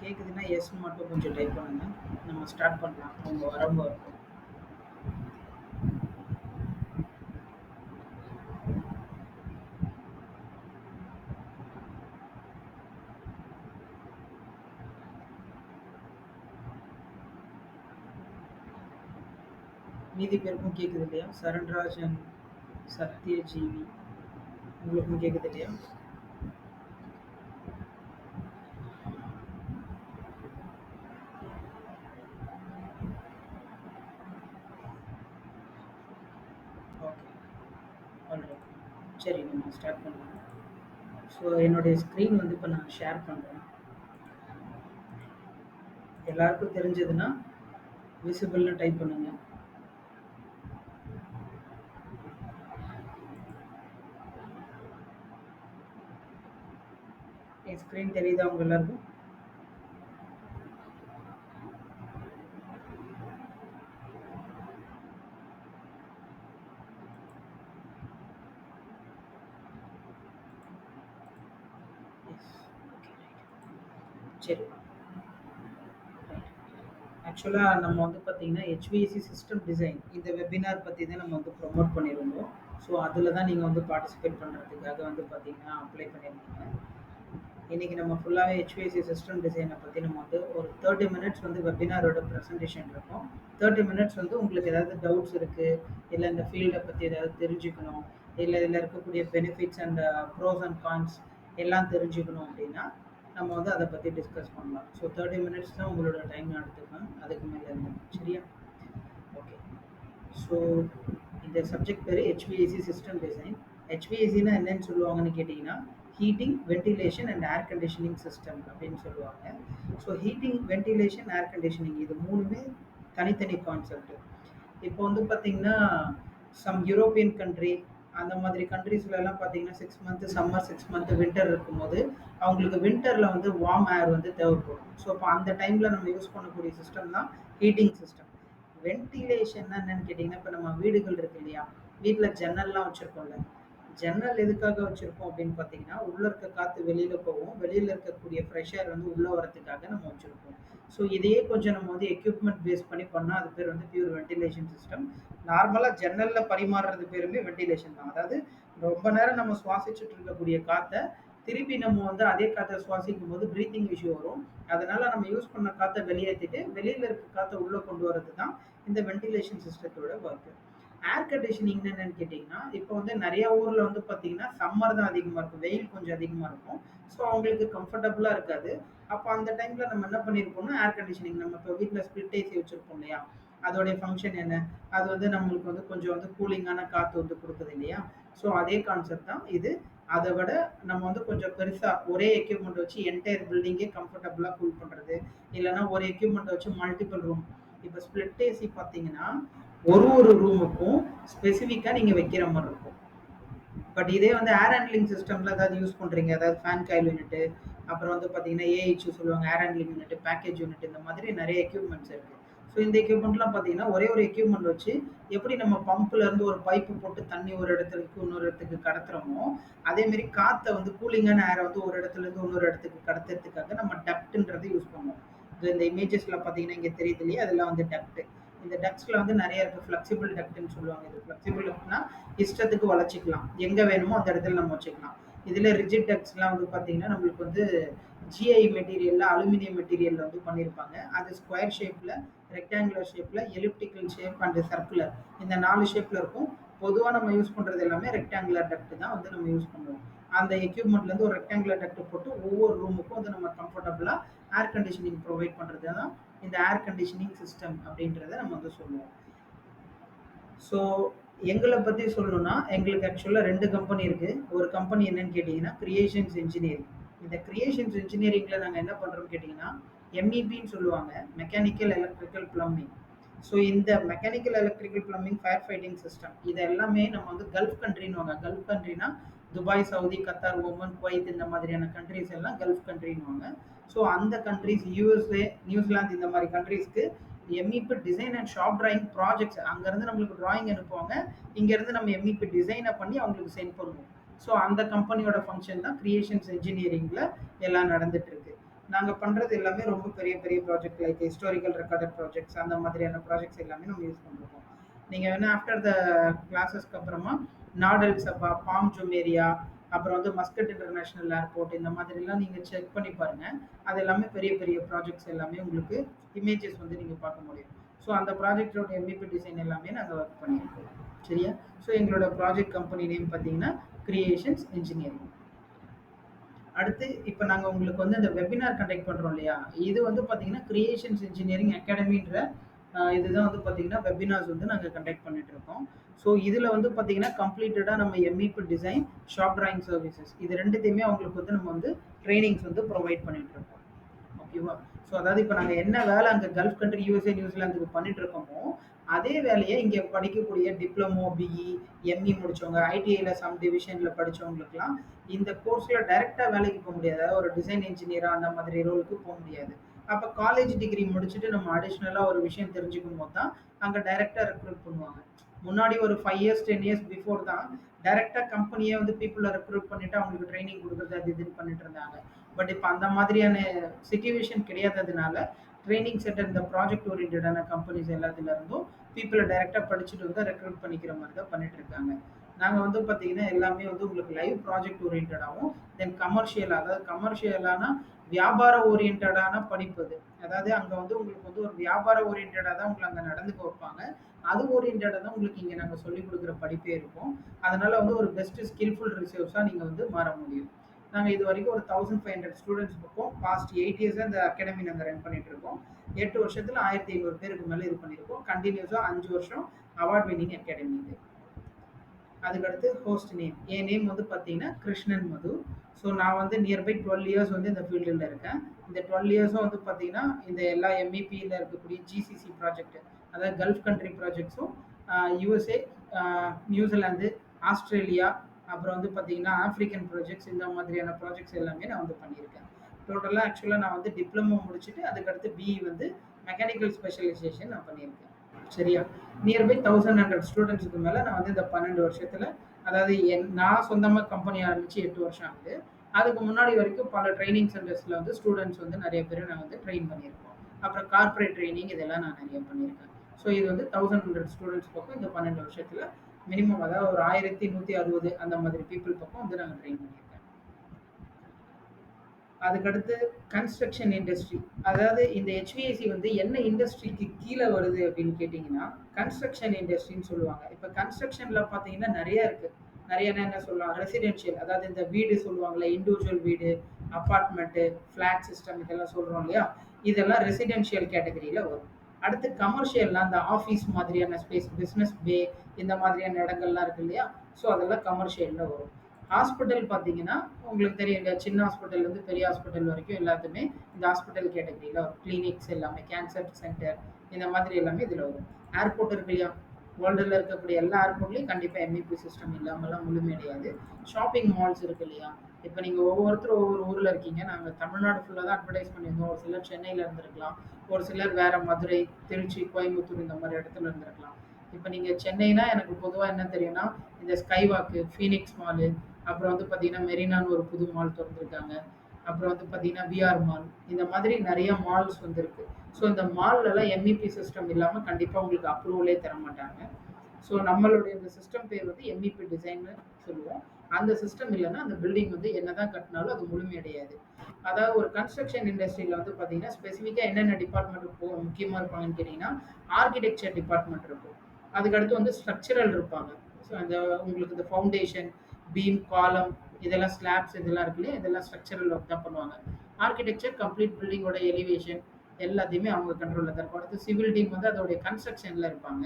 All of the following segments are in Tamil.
கேட்குதுன்னா எஸ்ன்னு மட்டும் கொஞ்சம் டைப் பண்ணுங்க. நம்ம ஸ்டார்ட் பண்ணலாம். அவங்க வரவங்க இருக்கும். மீதி பேருக்கும் கேட்குது இல்லையா? சரண்ராஜன், சத்யஜீவி உங்களுக்கும் கேட்குது இல்லையா? Okay, alright. சரி, நம்ம ஸ்டார்ட் பண்ணலாம். ஸோ என்னுடைய ஸ்க்ரீன் வந்து இப்போ நான் ஷேர் பண்ணுறேன். எல்லாருக்கும் தெரிஞ்சதுன்னா விசிபிள்னு டைப் பண்ணுங்க. என் ஸ்க்ரீன் தெரியுதா உங்க எல்லாருக்கும்? எஸ். Okay, right. சரி, ரைட். ஆக்சுவலாக நம்ம வந்து பார்த்தீங்கன்னா HVAC சிஸ்டம் டிசைன் இந்த வெபினார் பற்றி தான் நம்ம வந்து ப்ரொமோட் பண்ணியிருந்தோம். ஸோ அதில் தான் நீங்கள் வந்து பார்ட்டிசிபேட் பண்ணுறதுக்காக வந்து பார்த்தீங்கன்னா அப்ளை பண்ணியிருந்தீங்க. இன்றைக்கி நம்ம ஃபுல்லாகவே HVAC சிஸ்டம் டிசைனை பற்றி நம்ம வந்து ஒரு 30 மினிட்ஸ் வந்து வெபினாரோட ப்ரெசன்டேஷன் இருக்கும். 30 மினிட்ஸ் வந்து உங்களுக்கு ஏதாவது டவுட்ஸ் இருக்குது, இல்லை இந்த ஃபீல்டை பற்றி ஏதாவது தெரிஞ்சுக்கணும், இல்லை இதில் இருக்கக்கூடிய benefits and pros and cons எல்லாம் தெரிஞ்சுக்கணும் அப்படின்னா நம்ம வந்து அதை பற்றி டிஸ்கஸ் பண்ணலாம். ஸோ 30 மினிட்ஸ் தான் உங்களோட டைம் எடுத்துப்பேன், அதுக்கு மேலே இல்லை. சரியா? ஓகே. ஸோ இந்த சப்ஜெக்ட் பேர் HVAC சிஸ்டம் டிசைன். HVACனா என்னன்னு சொல்லுவாங்கன்னு கேட்டிங்கன்னா heating, ventilation and air conditioning system அப்படின்னு சொல்லுவாங்க. So heating, ventilation, air conditioning இது மூணுமே தனித்தனி கான்செப்ட். இப்போ வந்து பார்த்தீங்கன்னா சம் யூரோப்பியன் கண்ட்ரி அந்த மாதிரி கண்ட்ரீஸ்லலாம் பார்த்தீங்கன்னா 6 மந்த்து சம்மர், 6 மந்த்து வின்டர் இருக்கும்போது அவங்களுக்கு வின்டரில் வந்து வார்ம் ஏர் வந்து தேவைப்படும். ஸோ அப்போ அந்த டைமில் நம்ம யூஸ் பண்ணக்கூடிய சிஸ்டம் தான் ஹீட்டிங் சிஸ்டம். வென்டிலேஷன்னா என்னன்னு கேட்டிங்கன்னா, இப்போ நம்ம வீடுகள் இருக்கு இல்லையா, வீட்டில் ஜன்னல்லாம் வச்சுருக்கோம்ல, ஜன்னல் எதுக்காக வச்சுருக்கோம் அப்படின்னு பார்த்தீங்கன்னா, உள்ளே இருக்க காற்று வெளியில் போகும், வெளியில் இருக்கக்கூடிய ஃப்ரெஷ் ஏர் வந்து உள்ளே வரதுக்காக நம்ம வச்சுருக்கோம். ஸோ இதையே கொஞ்சம் நம்ம வந்து எக்யூப்மெண்ட் பேஸ் பண்ணி பண்ணால் அது பேர் வந்து பியூர் வென்டிலேஷன் சிஸ்டம். நார்மலாக ஜன்னலில் பரிமாறுறது பேருமே வென்டிலேஷன் தான். அதாவது ரொம்ப நேரம் நம்ம சுவாசிச்சுட்டு இருக்கக்கூடிய காற்றை திருப்பி நம்ம வந்து அதே காற்றை சுவாசிக்கும் போது ப்ரீத்திங் இஷ்யூ வரும். அதனால நம்ம யூஸ் பண்ண காற்றை வெளியேற்றிட்டு வெளியில் இருக்க காற்றை உள்ளே கொண்டு வரது தான் இந்த வென்டிலேஷன் சிஸ்டத்தோட ஒர்க்கு. ஏர் கண்டிஷனிங் என்னன்னு கேட்டிங்கன்னா, இப்போ வந்து நிறைய ஊரில் வந்து பார்த்தீங்கன்னா சம்மர் தான் அதிகமாக இருக்கும், வெயில் கொஞ்சம் அதிகமாக இருக்கும். ஸோ அவங்களுக்கு கம்ஃபர்டபுளாக இருக்காது. அப்போ அந்த டைமில் நம்ம என்ன பண்ணியிருப்போம்னா ஏர் கண்டிஷனிங், நம்ம இப்போ வீட்டில் ஸ்பிளிட் ஏசி வச்சுருப்போம் இல்லையா, அதோடைய ஃபங்க்ஷன் என்ன, அது வந்து நம்மளுக்கு வந்து கொஞ்சம் வந்து கூலிங்கான காற்று வந்து கொடுக்குது இல்லையா. ஸோ அதே கான்செப்ட் தான் இது. அதை விட நம்ம வந்து கொஞ்சம் பெருசாக ஒரே எக்யூப்மெண்ட் வச்சு என்டையர் பில்டிங்கே கம்ஃபர்டபுளாக கூல் பண்ணுறது, இல்லைனா ஒரு எக்யூப்மெண்ட் வச்சு மல்டிபிள் ரூம். இப்போ ஸ்பிளிட் ஏசி பார்த்தீங்கன்னா ஒரு ரூமுக்கும் ஸ்பெசிஃபிக்காக நீங்கள் வைக்கிற மாதிரி இருக்கும். பட் இதே வந்து ஏர் ஹேண்ட்லிங் சிஸ்டமில் ஏதாவது யூஸ் பண்ணுறீங்க, அதாவது ஃபேன் காயில் யூனிட்டு, அப்புறம் வந்து பார்த்தீங்கன்னா ஏஹெச் சொல்லுவாங்க, ஏர் ஹேண்ட்லிங் யூனிட், பேக்கேஜ் யூனிட், இந்த மாதிரி நிறைய எக்யூப்மெண்ட்ஸ் இருக்குது. ஸோ இந்த எக்யூப்மெண்ட்லாம் பார்த்தீங்கன்னா ஒரு எக்யூப்மெண்ட் வச்சு எப்படி நம்ம பம்ப்லேருந்து ஒரு பைப்பு போட்டு தண்ணி ஒரு இடத்துக்கு இன்னொரு இடத்துக்கு கடத்துகிறோமோ, அதேமாரி காற்றை வந்து கூலிங்கான ஏரை வந்து ஒரு இடத்துலேருந்து இன்னொரு இடத்துக்கு கடத்துறதுக்காக நம்ம டக்ட்டுன்றதை யூஸ் பண்ணுவோம். இந்த இமேஜஸில் பார்த்தீங்கன்னா இங்கே தெரியுது இல்லையா, அதெல்லாம் வந்து டக்ட்டு. இந்த டக்ஸ்ல வந்து நிறைய இருக்குது. ஃப்ளெக்சிபிள் டக்ட்னு சொல்லுவாங்க. இது ஃப்ளெக்சிபிள்னா இஷ்டத்துக்கு வளைச்சிக்கலாம், எங்கே வேணுமோ அந்த இடத்துல நம்ம வச்சுக்கலாம். இதில் ரிஜிட் டக்ஸ்லாம் வந்து பார்த்தீங்கன்னா நம்மளுக்கு வந்து ஜிஐ மெட்டீரியலில், அலுமினியம் மெட்டீரியலில் வந்து பண்ணியிருப்பாங்க. அது ஸ்கொயர் ஷேப்பில், ரெக்டாங்குலர் ஷேப்பில், எலிப்டிக்கல் ஷேப் அண்ட் சர்க்குலர், இந்த 4 ஷேப்பில் இருக்கும். பொதுவாக நம்ம யூஸ் பண்ணுறது எல்லாமே ரெக்டாங்குலர் டக்ட் தான் வந்து நம்ம யூஸ் பண்ணுவோம். அந்த எக்யூப்மெண்ட்லேருந்து ஒரு ரெக்டாங்குலர் டக்ட் போட்டு ஒவ்வொரு ரூமுக்கும் வந்து நம்ம கம்ஃபர்டபுளாக ஏர் கண்டிஷனிங் ப்ரொவைட் பண்ணுறது தான் இந்த ஏர் கண்டிஷனிங் சிஸ்டம் அப்படின்றத நம்ம வந்து சொல்லுவோம். ஸோ எங்களை பற்றி சொல்லணும்னா எங்களுக்கு ஆக்சுவலாக 2 கம்பெனி இருக்குது. ஒரு கம்பெனி என்னன்னு கேட்டிங்கன்னா கிரியேஷன்ஸ் இன்ஜினியரிங். இந்த கிரியேஷன்ஸ் இன்ஜினியரிங்கில் நாங்கள் என்ன பண்ணுறோம்னு கேட்டிங்கன்னா MEPன்னு சொல்லுவாங்க, மெக்கானிக்கல் எலக்ட்ரிக்கல் பிளம்பிங். ஸோ இந்த mechanical electrical plumbing, fire fighting system இது எல்லாமே நம்ம வந்து கல்ஃப் கண்ட்ரின்னுவாங்க. கல்ஃப் கண்ட்ரினா Dubai, Saudi, Qatar, Oman, Kuwait இந்த மாதிரியான கண்ட்ரிஸ் எல்லாம் கல்ஃப் கண்ட்ரின்னுவாங்க. ஸோ அந்த கண்ட்ரிஸ் USA, நியூசிலாந்து இந்த மாதிரி கண்ட்ரிஸ்க்கு MEP design and shop drawing projects அங்கேருந்து நம்மளுக்கு டிராயிங் அனுப்புவாங்க. இங்கேருந்து நம்ம MEP டிசைனை பண்ணி அவங்களுக்கு சென்ட் பண்ணுவோம். ஸோ அந்த கம்பெனியோட ஃபங்க்ஷன் தான் கிரியேஷன்ஸ் இன்ஜினியரிங்கில் எல்லாம் நடந்துட்டு இருக்கு. நாங்க பண்றது எல்லாமே ரொம்ப பெரிய பெரிய project like historical recorded projects அந்த மாதிரியான ப்ராஜெக்ட்ஸ் எல்லாமே நம்ம யூஸ் பண்ணிருக்கோம். நீங்க வேணா ஆஃப்டர் த கிளாஸஸ்க்கு அப்புறமா நாடல் சபா, பாம் ஜுமேரியா, அப்புறம் வந்து மஸ்கட் இன்டர்நேஷனல் ஏர்போர்ட் இந்த மாதிரிலாம் நீங்க செக் பண்ணி பாருங்க. அது எல்லாமே பெரிய பெரிய ப்ராஜெக்ட்ஸ் எல்லாமே உங்களுக்கு இமேஜஸ் வந்து நீங்க பார்க்க முடியும். ஸோ அந்த ப்ராஜெக்டோட எம்இபி டிசைன் எல்லாமே நாங்கள் ஒர்க் பண்ணியிருக்கோம். சரியா? ஸோ எங்களோட ப்ராஜெக்ட் கம்பெனி நேம் பார்த்தீங்கன்னா கிரியேஷன்ஸ் இன்ஜினியரிங். அடுத்து இப்போ நாங்கள் உங்களுக்கு வந்து இந்த வெபினார் கண்டக்ட் பண்ணுறோம் இல்லையா, இது வந்து பார்த்தீங்கன்னா கிரியேஷன்ஸ் இன்ஜினியரிங் அகாடமின்ற இதுதான் வந்து பார்த்தீங்கன்னா வெபினார்ஸ் வந்து நாங்கள் கண்டக்ட் பண்ணிட்டு இருக்கோம். ஸோ இதில் வந்து பார்த்தீங்கன்னா கம்ப்ளீட்டடாக நம்ம MEP design, shop drawing services இது ரெண்டுத்தையுமே அவங்களுக்கு வந்து நம்ம வந்து ட்ரைனிங்ஸ் வந்து ப்ரொவைட் பண்ணிட்டு இருக்கோம். ஓகேவா? ஸோ அதாவது இப்போ நாங்கள் என்ன வேலை அங்கே கல்ஃப் கண்ட்ரி, யூஎஸ்ஏ, நியூசிலாந்துக்கு பண்ணிட்டு இருக்கோமோ அதே வேலையை இங்கே படிக்கக்கூடிய டிப்ளமோ, பிஇ, எம்இ முடிச்சவங்க, ஐடிஐயில் சம் டிவிஷனில் படித்தவங்களுக்குலாம் இந்த கோர்ஸில் டைரெக்டாக வேலைக்கு போக முடியாது. அதாவது ஒரு டிசைன் இன்ஜினியராக அந்த மாதிரி ரோலுக்கு போக முடியாது. அப்போ காலேஜ் டிகிரி முடிச்சுட்டு நம்ம அடிஷ்னலாக ஒரு விஷயம் தெரிஞ்சுக்கும் போது தான் அங்கே டைரெக்டாக ரெக்ரூட் பண்ணுவாங்க. முன்னாடி ஒரு 5 இயர்ஸ் 10 இயர்ஸ் பிஃபோர் தான் டைரெக்டாக கம்பெனியே வந்து பீப்புளை ரெக்ரூட் பண்ணிட்டு அவங்களுக்கு ட்ரைனிங் கொடுக்குறது அது இதுன்னு பண்ணிட்டு இருந்தாங்க. பட் இப்போ அந்த மாதிரியான சிச்சுவேஷன் கிடையாததுனால ட்ரைனிங் சென்டர், இந்த ப்ராஜெக்ட் ஓரியன்டான கம்பெனிஸ் எல்லாத்துல இருந்தும் பீப்புளை டைரெக்டாக படிச்சுட்டு வந்து ரெக்ரூட் பண்ணிக்கிற மாதிரி தான் பண்ணிட்டு இருக்காங்க. நாங்கள் வந்து பார்த்தீங்கன்னா எல்லாமே வந்து உங்களுக்கு லைவ் ப்ராஜெக்ட் ஓரியன்டாகவும் தென் கமர்ஷியலாக, அதாவது கமர்ஷியலான வியாபார ஓரியன்டான படிப்பு அது. அதாவது அங்கே வந்து உங்களுக்கு வந்து ஒரு வியாபார ஓரியன்டாக தான் உங்களை அங்கே நடந்துக்க வைப்பாங்க. அது ஓரியன்டாக தான் உங்களுக்கு இங்கே நாங்கள் சொல்லிக் கொடுக்குற படிப்பே இருக்கும். அதனால வந்து ஒரு பெஸ்ட் ஸ்கில்ஃபுல் ரிசோர்ஸாக நீங்கள் வந்து மாற முடியும். நாங்கள் இது வரைக்கும் ஒரு 1500 ஸ்டூடெண்ட்ஸ் இருக்கோம். பாஸ்ட் 8 இயர்ஸாக இந்த அகாடமி நாங்கள் ரன் பண்ணிட்டு இருக்கோம். 8 வருஷத்தில் 1500 பேருக்கு மேலே இது பண்ணியிருக்கோம். கண்டினியூஸாக 5 வருஷம் அவார்ட் வின்னிங் அகாடமி இது. அதுக்கடுத்து ஹோஸ்ட் நேம், என் நேம் வந்து பார்த்தீங்கன்னா கிருஷ்ணன் மது. ஸோ நான் வந்து நியர்பை 12 இயர்ஸ் வந்து இந்த ஃபீல்டில் இருக்கேன். இந்த 12 இயர்ஸும் வந்து பார்த்தீங்கன்னா இந்த எல்லா எம்இபியில் இருக்கக்கூடிய ஜிசிசி ப்ராஜெக்ட், அதாவது கல்ஃப் கண்ட்ரி ப்ராஜெக்ட்ஸும், யூஎஸ்ஏ, நியூசிலாந்து, ஆஸ்திரேலியா, அப்புறம் வந்து பார்த்தீங்கன்னா ஆஃப்ரிக்கன் ப்ராஜெக்ட்ஸ், இந்த மாதிரியான ப்ராஜெக்ட்ஸ் எல்லாமே நான் வந்து பண்ணியிருக்கேன். டோட்டலாக ஆக்சுவலாக நான் வந்து டிப்ளமோ முடிச்சுட்டு அதுக்கடுத்து பிஇ வந்து மெக்கானிக்கல் ஸ்பெஷலைசேஷன் நான் பண்ணியிருக்கேன். சரியா? நியர்பை 1100 ஸ்டூடெண்ட்ஸுக்கு மேலே நான் வந்து இந்த 12 வருஷத்தில், அதாவது நான் சொந்தமாக கம்பெனி ஆரம்பித்து 8 வருஷம் ஆகுது. அதுக்கு முன்னாடி வரைக்கும் பல ட்ரைனிங் சென்டர்ஸில் வந்து ஸ்டூடெண்ட்ஸ் வந்து நிறைய பேர் நான் வந்து ட்ரெயின் பண்ணியிருக்கோம். அப்புறம் கார்ப்பரேட் ட்ரைனிங் இதெல்லாம் நான் நிறைய பண்ணியிருக்கேன். ஸோ இது வந்து 1100 ஸ்டூடெண்ட்ஸ் பக்கம் இந்த 12 வருஷத்தில் மினிமம், அதாவது ஒரு 1160 அந்த மாதிரி பீப்புள் பக்கம் வந்து நாங்கள் ட்ரெயின் பண்ணியிருக்கேன். அதுக்கடுத்து கன்ஸ்ட்ரக்ஷன் இண்டஸ்ட்ரி, அதாவது இந்த ஹெச்விஏசி வந்து என்ன இண்டஸ்ட்ரிக்கு கீழே வருது அப்படின்னு கேட்டிங்கன்னா கன்ஸ்ட்ரக்ஷன் இண்டஸ்ட்ரின்னு சொல்லுவாங்க. இப்போ கன்ஸ்ட்ரக்ஷனில் பார்த்தீங்கன்னா நிறைய இருக்குது. நிறைய என்ன சொல்லலாம், ரெசிடென்ஷியல், அதாவது இந்த வீடு சொல்லுவாங்கள்ல, இண்டிவிஜுவல் வீடு, அப்பார்ட்மெண்ட்டு, ஃப்ளாட் சிஸ்டம் இதெல்லாம் சொல்கிறோம் இல்லையா, இதெல்லாம் ரெசிடென்ஷியல் கேட்டகரியில் வரும். அடுத்து கமர்ஷியல்னா அந்த ஆஃபீஸ் மாதிரியான ஸ்பேஸ், பிஸ்னஸ் பே, இந்த மாதிரியான இடங்கள்லாம் இருக்கு இல்லையா, ஸோ அதெல்லாம் கமர்ஷியலில் வரும். ஹாஸ்பிட்டல் பார்த்தீங்கன்னா உங்களுக்கு தெரியும் இல்லையா, சின்ன ஹாஸ்பிட்டல்லேருந்து பெரிய ஹாஸ்பிட்டல் வரைக்கும் எல்லாத்துமே இந்த ஹாஸ்பிட்டல் கேட்டகரியில் வரும். கிளினிக்ஸ் எல்லாமே, கேன்சர் சென்டர், இந்த மாதிரி எல்லாமே இதில் வரும். ஏர்போர்ட் இருக்கு இல்லையா, வேர்ல்டில் இருக்கக்கூடிய எல்லா ஏர்போர்ட்லேயும் கண்டிப்பாக எம்இபி சிஸ்டம் இல்லாமலாம் முழுமையடையாது. ஷாப்பிங் மால்ஸ் இருக்கு இல்லையா, இப்போ நீங்கள் ஒவ்வொருத்தரும் ஒவ்வொரு ஊரில் இருக்கீங்க. நாங்கள் தமிழ்நாடு ஃபுல்லாக தான் அட்வர்டைஸ் பண்ணியிருந்தோம். ஒரு சிலர் சென்னையில் இருந்திருக்கலாம், ஒரு சிலர் வேறு மதுரை, திருச்சி, கோயம்புத்தூர் இந்த மாதிரி இடத்துல இருந்திருக்கலாம். இப்போ நீங்கள் சென்னைனா எனக்கு பொதுவாக என்ன தெரியும்னா இந்த ஸ்கைவாக்கு, ஃபீனிக்ஸ் மாலு, அப்புறம் வந்து பார்த்தீங்கன்னா மெரினான்னு ஒரு புது மால் திறந்துருக்காங்க. அப்புறம் வந்து பார்த்தீங்கன்னா விஆர் மால், இந்த மாதிரி நிறைய மால்ஸ் வந்துருக்கு. ஸோ இந்த மால்லலாம் எம்இபி சிஸ்டம் இல்லாமல் கண்டிப்பாக உங்களுக்கு அப்ரூவலே தர மாட்டாங்க. ஸோ நம்மளுடைய இந்த சிஸ்டம் பேர் வந்து எம்இபி டிசைன்னு சொல்லுவோம். அந்த சிஸ்டம் இல்லைன்னா அந்த பில்டிங் வந்து என்னதான் கட்டினாலும் அது முழுமையடையாது. அதாவது ஒரு கன்ஸ்ட்ரக்ஷன் இண்டஸ்ட்ரியில் வந்து பார்த்தீங்கன்னா ஸ்பெசிஃபிக்காக என்னென்ன டிபார்ட்மெண்ட் முக்கியமாக இருப்பாங்கன்னு கேட்டிங்கன்னா ஆர்கிடெக்சர் டிபார்ட்மெண்ட் இருக்கும். அதுக்கடுத்து வந்து ஸ்ட்ரக்சரல் இருப்பாங்க. ஸோ அந்த உங்களுக்கு இந்த ஃபவுண்டேஷன், பீம், காலம், இதெல்லாம் ஸ்லாப்ஸ் இதெல்லாம் இருக்கு இல்லையா, இதெல்லாம் ஸ்ட்ரக்சரல் ஒர்க் தான் பண்ணுவாங்க. ஆர்கிடெக்சர் கம்ப்ளீட் பில்டிங்கோட எலிவேஷன் எல்லாத்தையுமே அவங்க கண்ட்ரோலில் தான் இருக்கும். அடுத்து சிவில் டீம் வந்து அதோடைய கன்ஸ்ட்ரக்ஷனில் இருப்பாங்க.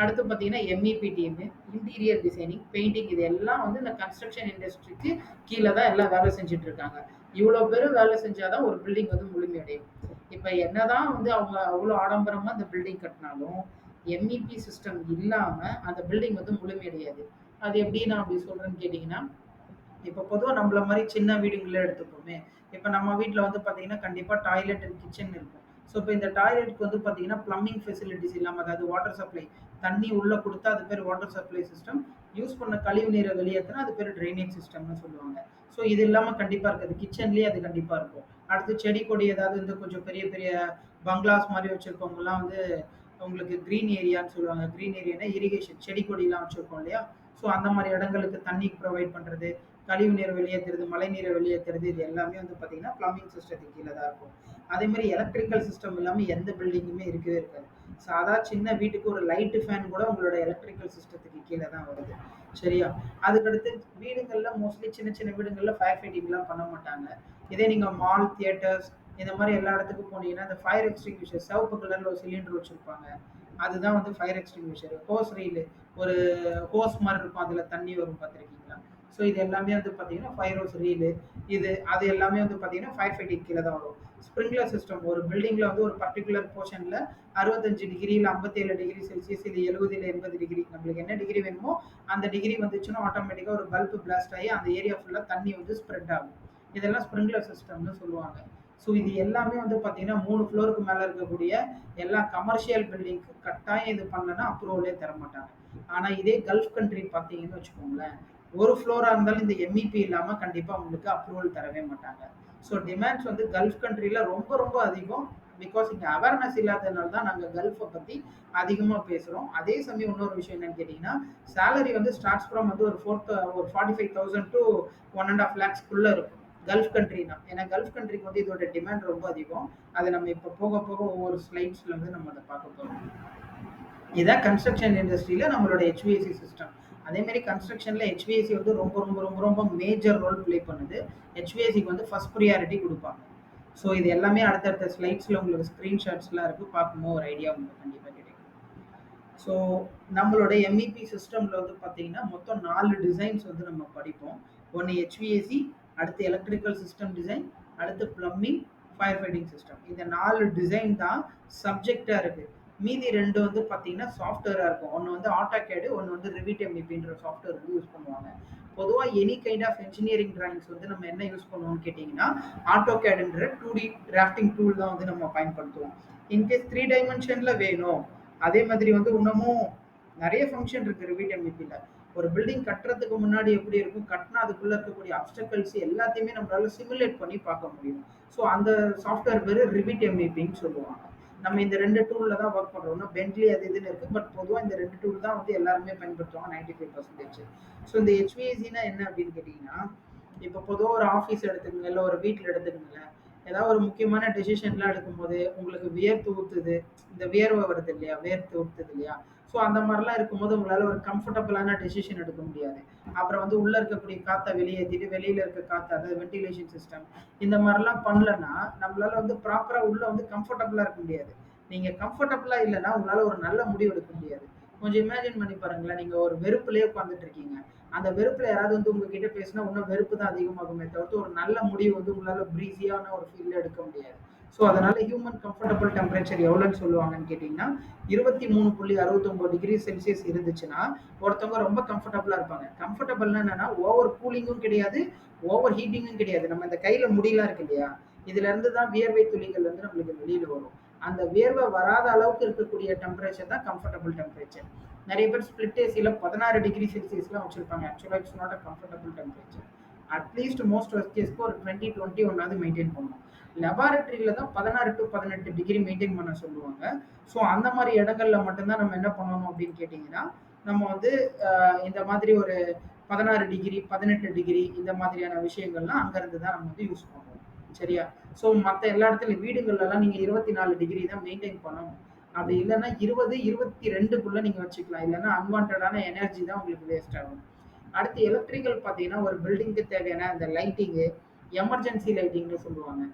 அடுத்து பார்த்தீங்கன்னா MEP team, interior designing, painting, இது எல்லாம் வந்து இந்த கன்ஸ்ட்ரக்ஷன் இண்டஸ்ட்ரிக்கு கீழே தான் எல்லாம் வேலை செஞ்சுட்டு இருக்காங்க. இவ்வளோ பேர் வேலை செஞ்சாதான் ஒரு பில்டிங் வந்து முழுமையடையும். இப்போ என்னதான் வந்து அவங்க அவ்வளோ ஆடம்பரமாக இந்த பில்டிங் கட்டினாலும் எம்இபி சிஸ்டம் இல்லாமல் அந்த பில்டிங் வந்து முழுமையடையாது. அது எப்படி நான் அப்படி சொல்கிறேன்னு கேட்டிங்கன்னா, இப்போ பொதுவாக நம்மள மாதிரி சின்ன வீடுங்களே எடுத்துப்போமே. இப்போ நம்ம வீட்டில் வந்து பார்த்தீங்கன்னா கண்டிப்பாக டாய்லெட் அண்ட் கிச்சன் இருக்கும். ஸோ இப்போ இந்த டாய்லெட்டுக்கு வந்து பார்த்தீங்கன்னா ப்ளம்பிங் ஃபெசிலிட்டிஸ் இல்லாமல், அதாவது வாட்டர் சப்ளை, தண்ணி உள்ளே கொடுத்தா அது பேர் வாட்டர் சப்ளை சிஸ்டம், யூஸ் பண்ண கழிவு நீரை வெளியேற்றினா அது பேர் ட்ரைனேஜ் சிஸ்டம்னு சொல்லுவாங்க. ஸோ இது இல்லாமல் கண்டிப்பாக இருக்காது. கிச்சன்லேயே அது கண்டிப்பாக இருக்கும். அடுத்து செடி கொடி ஏதாவது வந்து கொஞ்சம் பெரிய பெரிய பங்களாஸ் மாதிரி வச்சிருக்கவங்கலாம் வந்து உங்களுக்கு கிரீன் ஏரியான்னு சொல்லுவாங்க. கிரீன் ஏரியானா இரிகேஷன் செடி கொடிலாம் வச்சிருக்கோம் இல்லையா? ஸோ அந்த மாதிரி இடங்களுக்கு தண்ணி ப்ரொவைட் பண்றது, கழிவு நீரை வெளியேற்றுறது, மழை நீரை வெளியேற்றுறது, இது எல்லாமே வந்து பார்த்தீங்கன்னா ப்ளம்பிங் சிஸ்டத்துக்கு கீழே தான் இருக்கும். அதே மாதிரி எலக்ட்ரிக்கல் சிஸ்டம் இல்லாமல் எந்த பில்டிங்குமே இருக்கவே இருக்காது. சாதா சின்ன வீட்டுக்கு ஒரு லைட்டு ஃபேன் கூட உங்களோட எலக்ட்ரிக்கல் சிஸ்டத்துக்கு கீழே தான் வருது. சரியா? அதுக்கடுத்து வீடுகள்ல மோஸ்ட்லி சின்ன சின்ன வீடுகள்ல ஃபயர் ஃபைட்டிங்லாம் பண்ண மாட்டாங்க. இதே நீங்க மால், தியேட்டர்ஸ் இந்த மாதிரி எல்லா இடத்துக்கும் போனீங்கன்னா, இந்த ஃபயர் எக்ஸ்டிங்விஷர் சிவப்பு கலர்ல ஒரு சிலிண்டர் வச்சிருப்பாங்க. அதுதான் வந்து ஃபயர் எக்ஸ்டிங்விஷர். ஹோஸ் ரீல் ஒரு ஹோஸ் மாதிரி இருக்கும். அதுல தண்ணி வரும் பார்த்துருக்கீங்களா? ஸோ இது எல்லாமே வந்து பார்த்தீங்கன்னா ஃபயர் ஹோஸ் ரீலு அது எல்லாமே வந்து பார்த்தீங்கன்னா ஃபயர் ஃபைட்டிங் கீழே தான் வரும். ஸ்ப்ரிங்க்லர் சிஸ்டம் ஒரு பில்டிங்ல வந்து ஒரு பர்டிகுலர் போர்ஷன்ல 65 டிகிரி இல்ல 57 டிகிரி செல்சியஸ் இது 70 இல்ல 80 டிகிரி நம்மளுக்கு என்ன டிகிரி வேணுமோ அந்த டிகிரி வந்துச்சுன்னா ஆட்டோமேட்டிக்கா ஒரு பல்ப் பிளாஸ்ட் ஆகி அந்த ஏரியா ஃபுல்லா தண்ணி வந்து ஸ்ப்ரெட் ஆகும். இதெல்லாம் ஸ்ப்ரிங்க்லர் சிஸ்டம்னு சொல்லுவாங்க. ஸோ இது எல்லாமே வந்து பார்த்தீங்கன்னா 3 ஃப்ளோருக்கு மேலே இருக்கக்கூடிய எல்லா கமர்ஷியல் பில்டிங்க்கு கட்டாயம் இது பண்ணலன்னா அப்ரூவலே தர மாட்டாங்க. ஆனால் இதே கல்ஃப் கண்ட்ரி பார்த்தீங்கன்னு வச்சுக்கோங்களேன், ஒரு ஃப்ளோராக இருந்தாலும் இந்த எம்இபி இல்லாமல் கண்டிப்பாக உங்களுக்கு அப்ரூவல் தரவே மாட்டாங்க. ஸோ டிமாண்ட்ஸ் வந்து கல்ஃப் கண்ட்ரியில் ரொம்ப ரொம்ப அதிகம். பிகாஸ் இங்கே அவேர்னஸ் இல்லாததுனால தான் நாங்கள் கல்ஃபை பற்றி அதிகமாக பேசுகிறோம். அதே சமயம் இன்னொரு விஷயம் என்னன்னு கேட்டிங்கன்னா, சேலரி வந்து ஸ்டார்ட்ஸ் ஃப்ரம் வந்து ஒரு 45,000 டு 1.5 lakhsக்குள்ளே இருக்கும் கல்ஃப் கண்ட்ரினா. ஏன்னா கல்ஃப் கண்ட்ரிக்கு வந்து இதோட டிமாண்ட் ரொம்ப அதிகம். அதை நம்ம இப்போ போக போக ஒவ்வொரு ஸ்லைட்ஸில் வந்து நம்ம அதை பார்க்க போகிறோம். இதான் கன்ஸ்ட்ரக்ஷன் இண்டஸ்ட்ரியில் நம்மளோட ஹெச்விஏசி சிஸ்டம். அதே மாதிரி கன்ஸ்ட்ரக்ஷனில் ஹெச்விஏசி வந்து ரொம்ப ரொம்ப ரொம்ப ரொம்ப மேஜர் ரோல் ப்ளே பண்ணுது. ஹெச்விஏசிக்கு வந்து ஃபர்ஸ்ட் ப்ரியாரிட்டி கொடுப்பாங்க. ஸோ இது எல்லாமே அடுத்தடுத்த ஸ்லைட்ஸில் உங்களுக்கு ஸ்க்ரீன்ஷாட்ஸ்லாம் இருக்குது. பார்க்கும்போது ஒரு ஐடியா உங்களுக்கு கண்டிப்பாக கிடைக்கும். ஸோ நம்மளோட எம்இபி சிஸ்டமில் வந்து பார்த்தீங்கன்னா மொத்தம் 4 டிசைன்ஸ் வந்து நம்ம படிப்போம். ஒன்று ஹெச்விஏசி, அடுத்து எலக்ட்ரிக்கல் சிஸ்டம் டிசைன், அடுத்து ப்ளம்பிங், ஃபயர் ஃபைட்டிங் சிஸ்டம். இந்த 4 டிசைன் தான் சப்ஜெக்டாக இருக்குது. மீதி 2 வந்து பார்த்தீங்கன்னா சாஃப்ட்வேராக இருக்கும். ஒன்று வந்து ஆட்டோகேடு, ஒன்று வந்து ரிவிட் எம்இபின்ற சாஃப்ட்வேர் வந்து யூஸ் பண்ணுவாங்க. பொதுவாக any kind of engineering drawings வந்து நம்ம என்ன யூஸ் பண்ணுவோம்னு கேட்டிங்கன்னா, ஆட்டோகேடுன்ற 2D டிராஃப்டிங் டூல் தான் வந்து நம்ம பயன்படுத்துவோம். இன்கேஸ் 3 டைமென்ஷனில் வேணும், அதே மாதிரி வந்து இன்னமும் நிறைய ஃபங்க்ஷன் இருக்கு ரிவிட் எம்இபியில். ஒரு பில்டிங் கட்டுறதுக்கு முன்னாடி எப்படி இருக்கும், கட்டினா அதுக்குள்ள இருக்கக்கூடிய அப்டக்கல்ஸ் எல்லாத்தையுமே நம்மளால சிமுலேட் பண்ணி பார்க்க முடியும். ஸோ அந்த சாஃப்ட்வேர் பேர் ரிவிட் எம்இபின்னு சொல்லுவாங்க. நம்ம இந்த 2 டூலில் தான் ஒர்க் பண்ணுறோம். பென்ட்லி அது இதுன்னு இருக்குது. பட் பொதுவாக இந்த 2 டூல் தான் வந்து எல்லாருமே பயன்படுத்துவாங்க 95%. ஸோ இந்த ஹெச்விஏசினா என்ன அப்படின்னு கேட்டிங்கன்னா, இப்போ பொதுவாக ஒரு ஆஃபீஸ் எடுத்துக்கங்க, இல்லை ஒரு வீட்டில் எடுத்துக்கங்களேன். ஏதாவது ஒரு முக்கியமான டெசிஷன்லாம் எடுக்கும்போது உங்களுக்கு வியர்த்து ஊற்றுது, இந்த வியர்வை வருது இல்லையா, வேர்த்து ஊற்றுது இல்லையா? ஸோ அந்த மாதிரிலாம் இருக்கும்போது உங்களால் ஒரு கம்ஃபர்டபுளான டெசிஷன் எடுக்க முடியாது. அப்புறம் வந்து உள்ளே இருக்கக்கூடிய காற்றை வெளியேற்றிட்டு வெளியில் இருக்க காற்று, அதாவது வென்டிலேஷன் சிஸ்டம் இந்த மாதிரிலாம் பண்ணலன்னா நம்மளால வந்து ப்ராப்பராக உள்ளே வந்து கம்ஃபர்டபுளாக இருக்க முடியாது. நீங்கள் கம்ஃபர்டபுளாக இல்லைன்னா உங்களால் ஒரு நல்ல முடிவு எடுக்க முடியாது. கொஞ்சம் இமேஜின் பண்ணி பாருங்களேன், நீங்கள் ஒரு வெறுப்புலேயே உட்காந்துட்டு இருக்கீங்க. அந்த வெறுப்பில் யாராவது வந்து உங்ககிட்ட பேசினா இன்னும் வெறுப்பு தான் அதிகமாகுமே தவிர்த்து ஒரு நல்ல முடிவு வந்து உங்களால் ப்ரீஸியான ஒரு ஃபீல்டில் எடுக்க முடியாது. ஸோ அதனால ஹியூமன் கம்ஃபர்டபுள் டெம்பரேச்சர் எவ்வளோன்னு சொல்லுவாங்கன்னு கேட்டிங்கன்னா, 23.69 டிகிரி செல்சியஸ் இருந்துச்சுன்னா ஒருத்தவங்க ரொம்ப கம்ஃபர்டபுளாக இருப்பாங்க. கம்ஃபர்டபுள்னா என்னன்னா ஓவர் கூலிங்கும் கிடையாது, ஓவர் ஹீட்டிங்கும் கிடையாது. நம்ம இந்த கையில் முடியெல்லாம் இருக்கு இல்லையா, இதுல இருந்து தான் வியர்வை துளிகள் வந்து நம்மளுக்கு வெளியில் வரும். அந்த வியர்வை வராத அளவுக்கு இருக்கக்கூடிய டெம்பரேச்சர் தான் கம்ஃபர்டபுள் டெம்பரேச்சர். நிறைய பேர் ஸ்பிளிட் ஏசியில் 16 டிகிரி செல்சியஸ்லாம் வச்சிருப்பாங்க. ஆக்சுவலாக it's not a comfortable temperature. At least most work கேஸ்க்கு ஒரு 20-21 மெயின்டைன் பண்ணணும். லெபார்டரியில தான் 16-18 டிகிரி மெயின்டைன் பண்ண சொல்லுவாங்க. ஸோ அந்த மாதிரி இடங்கள்ல மட்டும்தான் நம்ம என்ன பண்ணணும் அப்படின்னு கேட்டிங்கன்னா, நம்ம வந்து இந்த மாதிரி ஒரு 16 டிகிரி 18 டிகிரி இந்த மாதிரியான விஷயங்கள்லாம் அங்கேருந்து தான் நம்ம வந்து யூஸ் பண்ணுவோம். சரியா? ஸோ மற்ற எல்லா இடத்துலையும் வீடுகள்லாம் நீங்கள் 24 டிகிரி தான் மெயின்டைன் பண்ணணும். அப்படி இல்லைன்னா 20-22க்குள்ளே நீங்கள் வச்சுக்கலாம். இல்லைன்னா அன்வான்டான எனர்ஜி தான் உங்களுக்கு வேஸ்ட் ஆகும். அடுத்து எலக்ட்ரிக்கல் பார்த்தீங்கன்னா ஒரு பில்டிங்க்கு தேவையான அந்த லைட்டிங்கு, எமர்ஜென்சி லைட்டிங்னு சொல்லுவாங்க.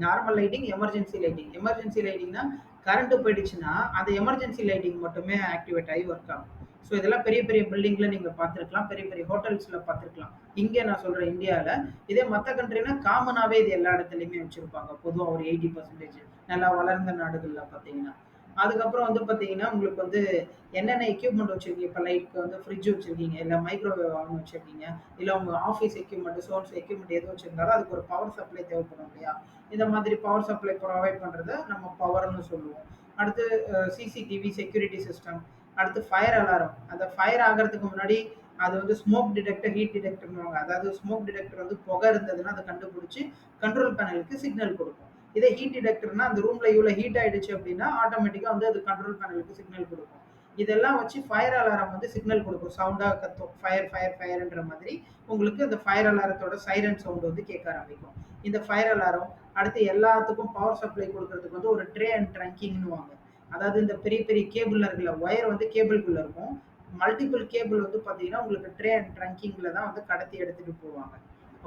Normal lighting, emergency lighting. Emergency லைட்டிங்னா கரண்ட் போயிடுச்சுன்னா அந்த எமர்ஜென்சி லைட்டிங் மட்டுமே ஆக்டிவேட் ஆகி ஒர்க் ஆகும். ஸோ இதெல்லாம் பெரிய பெரிய பில்டிங்ல நீங்கள் பார்த்துருக்கலாம், பெரிய பெரிய ஹோட்டல்ஸில் பார்த்துருக்கலாம். இங்கே நான் சொல்கிறேன் இந்தியாவில். இதே மற்ற கண்ட்ரினா காமனாகவே இது எல்லா இடத்துலையுமே வச்சுருப்பாங்க. பொதுவாக ஒரு 80% நல்லா வளர்ந்த நாடுகளில் பார்த்தீங்கன்னா. அதுக்கப்புறம் வந்து பார்த்தீங்கன்னா உங்களுக்கு வந்து என்னென்ன எக்யூப்மெண்ட் வச்சுருக்கீங்க, இப்போ லைக் வந்து ஃப்ரிட்ஜ் வச்சுருக்கீங்க, இல்லை மைக்ரோவேவ் ஆன் வச்சுருக்கீங்க, இல்லை உங்கள் ஆஃபீஸ் எக்யூப்மெண்ட் சோர்ஸ் எக்யூப்மெண்ட் எது வச்சுருந்தாலும் அதுக்கு ஒரு பவர் சப்ளை தேவைப்படும் இல்லையா? இந்த மாதிரி பவர் சப்ளை ப்ரொவைட் பண்ணுறத நம்ம பவர்னு சொல்லுவோம். அடுத்து சிசிடிவி செக்யூரிட்டி சிஸ்டம், அடுத்து ஃபயர் அலாரம். அந்த ஃபயர் ஆகிறதுக்கு முன்னாடி அது வந்து ஸ்மோக் டிடெக்டர், ஹீட் டிடெக்டர்னுவாங்க. அதாவது ஸ்மோக் டிடெக்டர் வந்து புகை இருந்ததுன்னா அத கண்டுபிடிச்சு கண்ட்ரோல் பேனலுக்கு சிக்னல் குடுக்கும். இதே ஹீட் டிடெக்டர்னா அந்த ரூம்ல இவ்வளோ ஹீட் ஆயிடுச்சு அப்படின்னா, ஆட்டோமேட்டிக்கா வந்து அது கண்ட்ரோல் பேனலுக்கு சிக்னல் குடுக்கும். இதெல்லாம் வச்சு ஃபயர் அலாரம் வந்து சிக்னல் குடுக்கும். சவுண்டா கத்தும். ஃபயர், ஃபயர், ஃபயர்ன்ற மாதிரி உங்களுக்கு அந்த ஃபயர் அலாரத்தோட சைரன் சவுண்ட் வந்து கேட்க ஆரம்பிக்கும். இந்த ஃபயர் அலாரம் அடுத்து எல்லாத்துக்கும் பவர் சப்ளை குடுக்கறதுக்கு வந்து ஒரு ட்ரே அண்ட் ட்ரங்கிங்னுவாங்க. அதாவது இந்த பெரிய பெரிய கேபிள்ல இருக்குல்ல, ஒயர் வந்து கேபிள்குள்ள இருக்கும். மல்டிபிள் கேபிள் வந்து பார்த்தீங்கன்னா, உங்களுக்கு ட்ரே அண்ட் ட்ரங்கிங்ல தான் வந்து கடத்தி எடுத்துட்டு போவாங்க.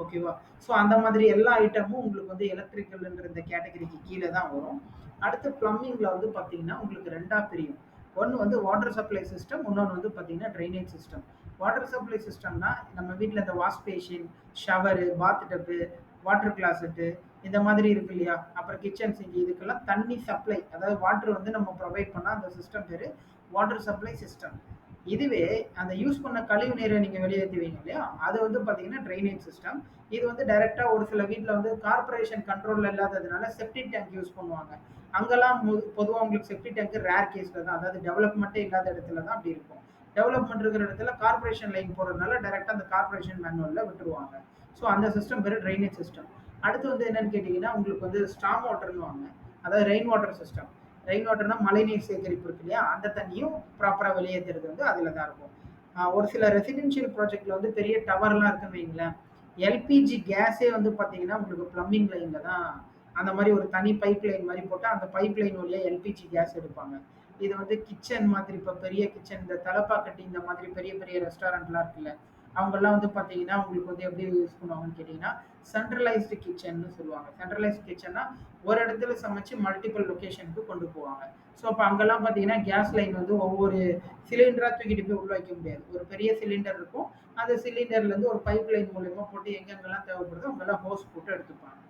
ஓகேவா? ஸோ அந்த மாதிரி எல்லா ஐட்டமும் உங்களுக்கு வந்து எலக்ட்ரிக்கல்ன்ற இந்த கேட்டகரிக்கு கீழ தான் வரும். அடுத்து பிளம்பிங்ல வந்து பார்த்தீங்கன்னா, உங்களுக்கு 2ஆ பிரியும். ஒண்ணு வந்து வாட்டர் சப்ளை சிஸ்டம், இன்னொன்னு வந்து பார்த்தீங்கன்னா ட்ரைனேஜ் சிஸ்டம். வாட்டர் சப்ளை சிஸ்டம்னா நம்ம வீட்ல இந்த வாஷ் பேசின், ஷவரு, பாத் டப்பு, வாட்டர் கிளாசெட்டு இந்த மாதிரி இருக்கு இல்லையா? அப்புறம் கிச்சன் சிங்க் இதுக்கெல்லாம் தண்ணி சப்ளை அதாவது வாட்டர் வந்து நம்ம ப்ரொவைட் பண்ணா அந்த சிஸ்டம் பேரு வாட்டர் சப்ளை சிஸ்டம். இதுவே அந்த யூஸ் பண்ண கழிவு நீரை நீங்க வெளியேற்றுவீங்க இல்லையா? அது வந்து பார்த்தீங்கன்னா ட்ரைனேஜ் சிஸ்டம். இது வந்து டைரக்ட்டா ஒரு சில வீட்ல வந்து கார்ப்பரேஷன் கண்ட்ரோல்ல இல்லாததுனால செப்டிக் டேங்க் யூஸ் பண்ணுவாங்க. அங்கெல்லாம் பொதுவா உங்களுக்கு செப்டிக் டேங்க் ரேர் கேஸ்ல தான். அதாவது டெவலப்மெண்ட்டே இல்லாத இடத்துல தான் அப்படி இருக்கும். டெவலப்மெண்ட் இருக்கிற இடத்துல கார்ப்பரேஷன் லைன் போடுறதுனால டைரக்ட்டா அந்த கார்ப்பரேஷன் மேனுவல்ல விட்டுருவாங்க. ஸோ அந்த சிஸ்டம் பேரு ட்ரைனேஜ் சிஸ்டம். அடுத்து வந்து என்னன்னு கேட்டீங்கன்னா, உங்களுக்கு வந்து ஸ்டார்ம் வாட்டர்ன்னுவாங்க. அதாவது ரெயின் வாட்டர் சிஸ்டம். ரெயின் வாட்டர்னா மழைநீர் சேகரிப்பு இருக்கு இல்லையா? அந்த தண்ணியும் ப்ராப்பரா வெளியேத்துறது வந்து அதுல தான் இருக்கும். ஒரு சில ரெசிடென்ஷியல் ப்ராஜெக்ட்ல வந்து பெரிய டவர்லாம் இருக்குன்னு வைங்களேன். எல்பிஜி கேஸே வந்து பார்த்தீங்கன்னா, உங்களுக்கு பிளம்பிங் லைன்ல தான் அந்த மாரி ஒரு தனி பைப் லைன் மாரி போட்டு, அந்த பைப் லைன் வழியா எல்பிஜி கேஸ் எடுப்பாங்க. இது வந்து கிச்சன் மாதிரி இப்ப பெரிய கிச்சன் இந்த தலப்பாக்கட்டி இந்த மாதிரி பெரிய பெரிய ரெஸ்டாரண்ட்லாம் இருக்குல்ல. அவங்கலாம் வந்து பார்த்தீங்கன்னா, உங்களுக்கு வந்து எப்படி யூஸ் பண்ணுவாங்கன்னு கேட்டீங்கன்னா, சென்ட்ரலைஸ்டு கிச்சன்னு சொல்லுவாங்க. சென்ட்ரலைஸ்டு கிச்சன்னா ஒரு இடத்துல சமைச்சு மல்டிபிள் லொகேஷனுக்கு கொண்டு போவாங்க. ஸோ அப்ப அங்கலாம் பார்த்தீங்கன்னா, கேஸ் லைன் வந்து ஒவ்வொரு சிலிண்டரா தூக்கிட்டு போய் உள்ள வைக்க முடியாது. ஒரு பெரிய சிலிண்டர் இருக்கும். அந்த சிலிண்டர்லேருந்து ஒரு பைப் லைன் மூலியமா போட்டு எங்கெங்கெல்லாம் தேவைப்படுதோ அங்கெல்லாம் ஹோஸ் போட்டு எடுத்துப்பாங்க.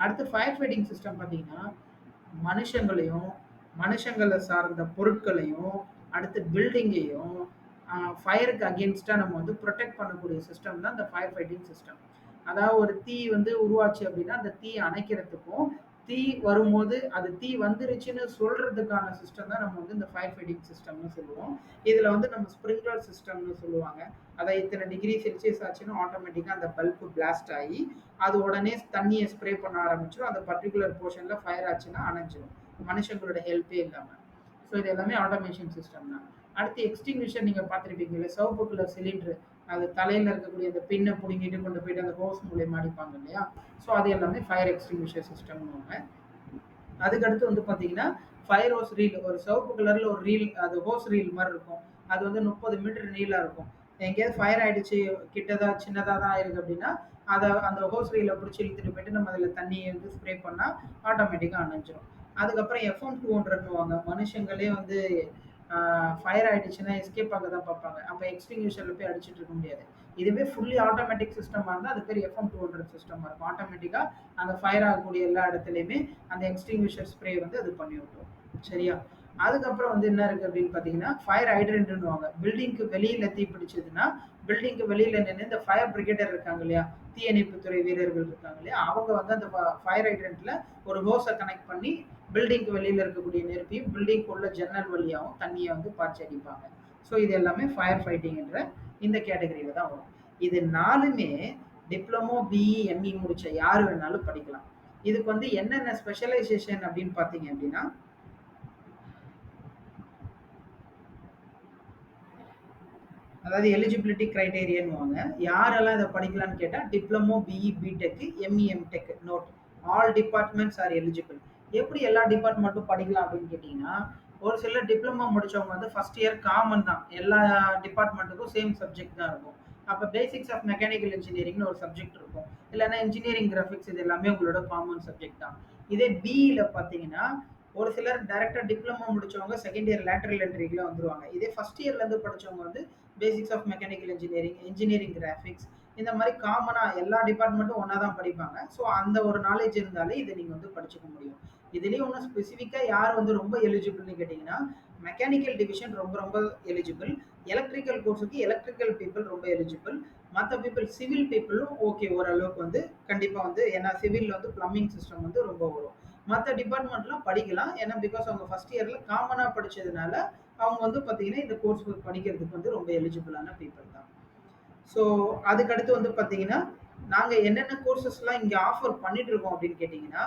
அடுத்து ஃபயர் ஃபைட்டிங் சிஸ்டம் பார்த்தீங்கன்னா, மனுஷங்களையும், மனுஷங்கள சார்ந்த பொருட்களையும், அடுத்து பில்டிங்கையும் ஃபயருக்கு அகெயின்ஸ்டா நம்ம வந்து புரொடெக்ட் பண்ணக்கூடிய சிஸ்டம் தான் இந்த ஃபயர் ஃபைட்டிங் சிஸ்டம். அதாவது ஒரு தீ வந்து உருவாச்சு அப்படின்னா, அந்த தீ அணைக்கிறதுக்கும், தீ வரும்போது அது தீ வந்துருச்சுன்னு சொல்றதுக்கான சிஸ்டம் தான் நம்ம வந்து இந்த ஃபயர் ஃபைட்டிங் சிஸ்டம்னு சொல்லுவோம். இதுல வந்து நம்ம ஸ்ப்ரிங்க்லர் சிஸ்டம்னு சொல்லுவாங்க. அதான் இத்தனை டிகிரி செல்சியஸ் ஆச்சுன்னா ஆட்டோமேட்டிக்கா அந்த பல்ப் பிளாஸ்ட் ஆகி அது உடனே தண்ணியை ஸ்ப்ரே பண்ண ஆரம்பிச்சிடும். அந்த பர்டிகுலர் போர்ஷன்ல ஃபயர் ஆச்சுன்னா அணைஞ்சிரும். மனுஷங்களோட ஹெல்ப்பே இல்லாம. ஸோ இது எல்லாமே ஆட்டோமேஷன் சிஸ்டம் தான். அடுத்து எக்ஸ்டிங்விஷர் நீங்க பார்த்துருப்பீங்கல்ல, சிவப்பு கலர் சிலிண்டர். அது தலையில இருக்கக்கூடிய அந்த பின்னை புடுங்கிட்டு கொண்டு போயிட்டு அந்த ஹோஸ் மூலியமா அடிப்பாங்க இல்லையா? ஸோ அது எல்லாமே ஃபயர் எக்ஸ்டிங்விஷர் சிஸ்டம்னுவாங்க. அதுக்கடுத்து வந்து பார்த்தீங்கன்னா, ஃபயர் ஹோஸ் ரீல் ஒரு சிவப்பு கலர்ல ஒரு ரீல் அது ஹோஸ் ரீல் மாரி இருக்கும். அது வந்து 30 மீட்டர் நீளம் இருக்கும். எங்கேயாவது ஃபயர் ஆயிடுச்சு, கிட்டதா சின்னதா தான் ஆயிருக்கு அப்படின்னா, அத அந்த ஹோஸ் ரீல புடிச்சு இழுத்துட்டு போயிட்டு நம்ம அதில தண்ணிய வந்து ஸ்ப்ரே பண்ணா ஆட்டோமேட்டிக்கா அணைஞ்சிரும். அதுக்கப்புறம் எஃப்எம் 200ன்னுவாங்க. மனுஷங்களே வந்து ஃபயர் ஆயிடுச்சுன்னா எஸ்கேப் ஆக தான் பார்ப்பாங்க. அப்ப எக்ஸ்டிங்விஷர்ல போய் அடிச்சுட்டு இருக்க முடியாது. இதுவே ஃபுல்லி ஆட்டோமேட்டிக் சிஸ்டமா இருந்தா அது பேர் எஃப்எம் 200 சிஸ்டமா இருக்கும். ஆட்டோமேட்டிக்கா அந்த ஃபயர் ஆகக்கூடிய எல்லா இடத்துலயுமே அந்த எக்ஸ்டிங்விஷர் ஸ்ப்ரே வந்து அது பண்ணி விட்டுரும். சரியா? அதுக்கப்புறம் வந்து என்ன இருக்கு அப்படின்னு பார்த்தீங்கன்னா, ஃபயர் ஹைட்ரன்ட்ன்னுவாங்க. பில்டிங்க்கு வெளியில தீ பிடிச்சதுன்னா, பில்டிங்க்கு வெளியில நின்னு இந்த ஃபயர் பிரிகேடர் இருக்காங்க இல்லையா? தீயணைப்புத்துறை வீரர்கள் இருக்காங்க இல்லையா? அவங்க வந்து அந்த ஃபயர் ஹைட்ரன்ட்ல ஒரு ஹோஸ கனெக்ட் பண்ணி பில்டிங்க்கு வெளியில இருக்கக்கூடிய நெருப்பையும், பில்டிங்க்கு உள்ள ஜன்னல் வழியாவும் தண்ணிய வந்து பாய்ச்சி அடிப்பாங்க. ஸோ இது எல்லாமே ஃபயர் ஃபைட்டிங்ன்ற இந்த கேட்டகரியில தான் வரும். இது 4மே டிப்ளமோ, பிஇ, எம்இ முடிச்ச யார் வேணாலும் படிக்கலாம். இதுக்கு வந்து என்னென்ன ஸ்பெஷலைசேஷன் அப்படின்னு பார்த்தீங்க அப்படின்னா, அதாவது எலிஜிபிலிட்டி கிரைட்டீரியான்னுவாங்க. யாரெல்லாம் இத படிக்கலாம்னு கேட்டா, diploma, BE, BTech, ME, MTech note. All departments are eligible. எப்படி எல்லா டிபார்ட்மெண்ட்டும் படிக்கலாம் அப்படின்னு கேட்டீங்கன்னா, ஒரு சிலர் டிப்ளமோ முடிச்சவங்க வந்து ஃபர்ஸ்ட் இயர் காமன் தான். எல்லா டிபார்ட்மெண்ட்டுக்கும் சேம் சப்ஜெக்ட் தான் இருக்கும். அப்ப பேசிக்ஸ் ஆஃப் மெக்கானிக்கல் இன்ஜினியரிங்னு ஒரு சப்ஜெக்ட் இருக்கும். இல்லன்னா இன்ஜினியரிங் கிராபிக்ஸ் இது எல்லாமே உங்களோட காமன் சப்ஜெக்ட் தான். இதே பிஇல பார்த்தீங்கன்னா, ஒரு சிலர் டைரக்டா டிப்ளமோ முடிச்சவங்க செகண்ட் இயர் லேட்டரல் என்ட்ரில வந்துருவாங்க. இதே ஃபர்ஸ்ட் இயர்ல இருந்து படிச்சவங்க வந்து basics of mechanical engineering, engineering graphics இந்த மாதிரி காமனா எல்லா டிபார்ட்மெண்ட்டும் ஒண்ணா தான் படிப்பாங்க. ஸோ அந்த ஒரு நாலேஜ் இருந்தாலே இதை நீங்க வந்து படிச்சுக்க முடியும். இதுலயும் ஒன்றும் ஸ்பெசிஃபிக்கா யார் வந்து ரொம்ப எலிஜிபிள்னு கேட்டீங்கன்னா, மெக்கானிக்கல் டிவிஷன் ரொம்ப ரொம்ப எலிஜிபிள். எலக்ட்ரிக்கல் கோர்ஸுக்கு எலக்ட்ரிக்கல் பீப்புள் ரொம்ப எலிஜிபிள். மற்ற பீப்புள் சிவில் பீப்புளும் ஓகே ஓரளவுக்கு வந்து கண்டிப்பா வந்து ஏன்னா சிவில்ல வந்து பிளம்பிங் சிஸ்டம் வந்து ரொம்ப வரும். மற்ற டிபார்ட்மெண்ட்லாம் படிக்கலாம். ஏன்னா பிகாஸ் அவங்க ஃபர்ஸ்ட் இயர்ல காமனா படிச்சதுனால அவங்க வந்து பார்த்தீங்கன்னா இந்த கோர்ஸ் படிக்கிறதுக்கு வந்து ரொம்ப எலிஜிபிளான பீப்புள் தான். ஸோ அதுக்கடுத்து வந்து பார்த்தீங்கன்னா, நாங்க என்னென்ன கோர்சஸ்லாம் இங்க ஆஃபர் பண்ணிட்டு இருக்கோம் அப்படின்னு கேட்டீங்கன்னா,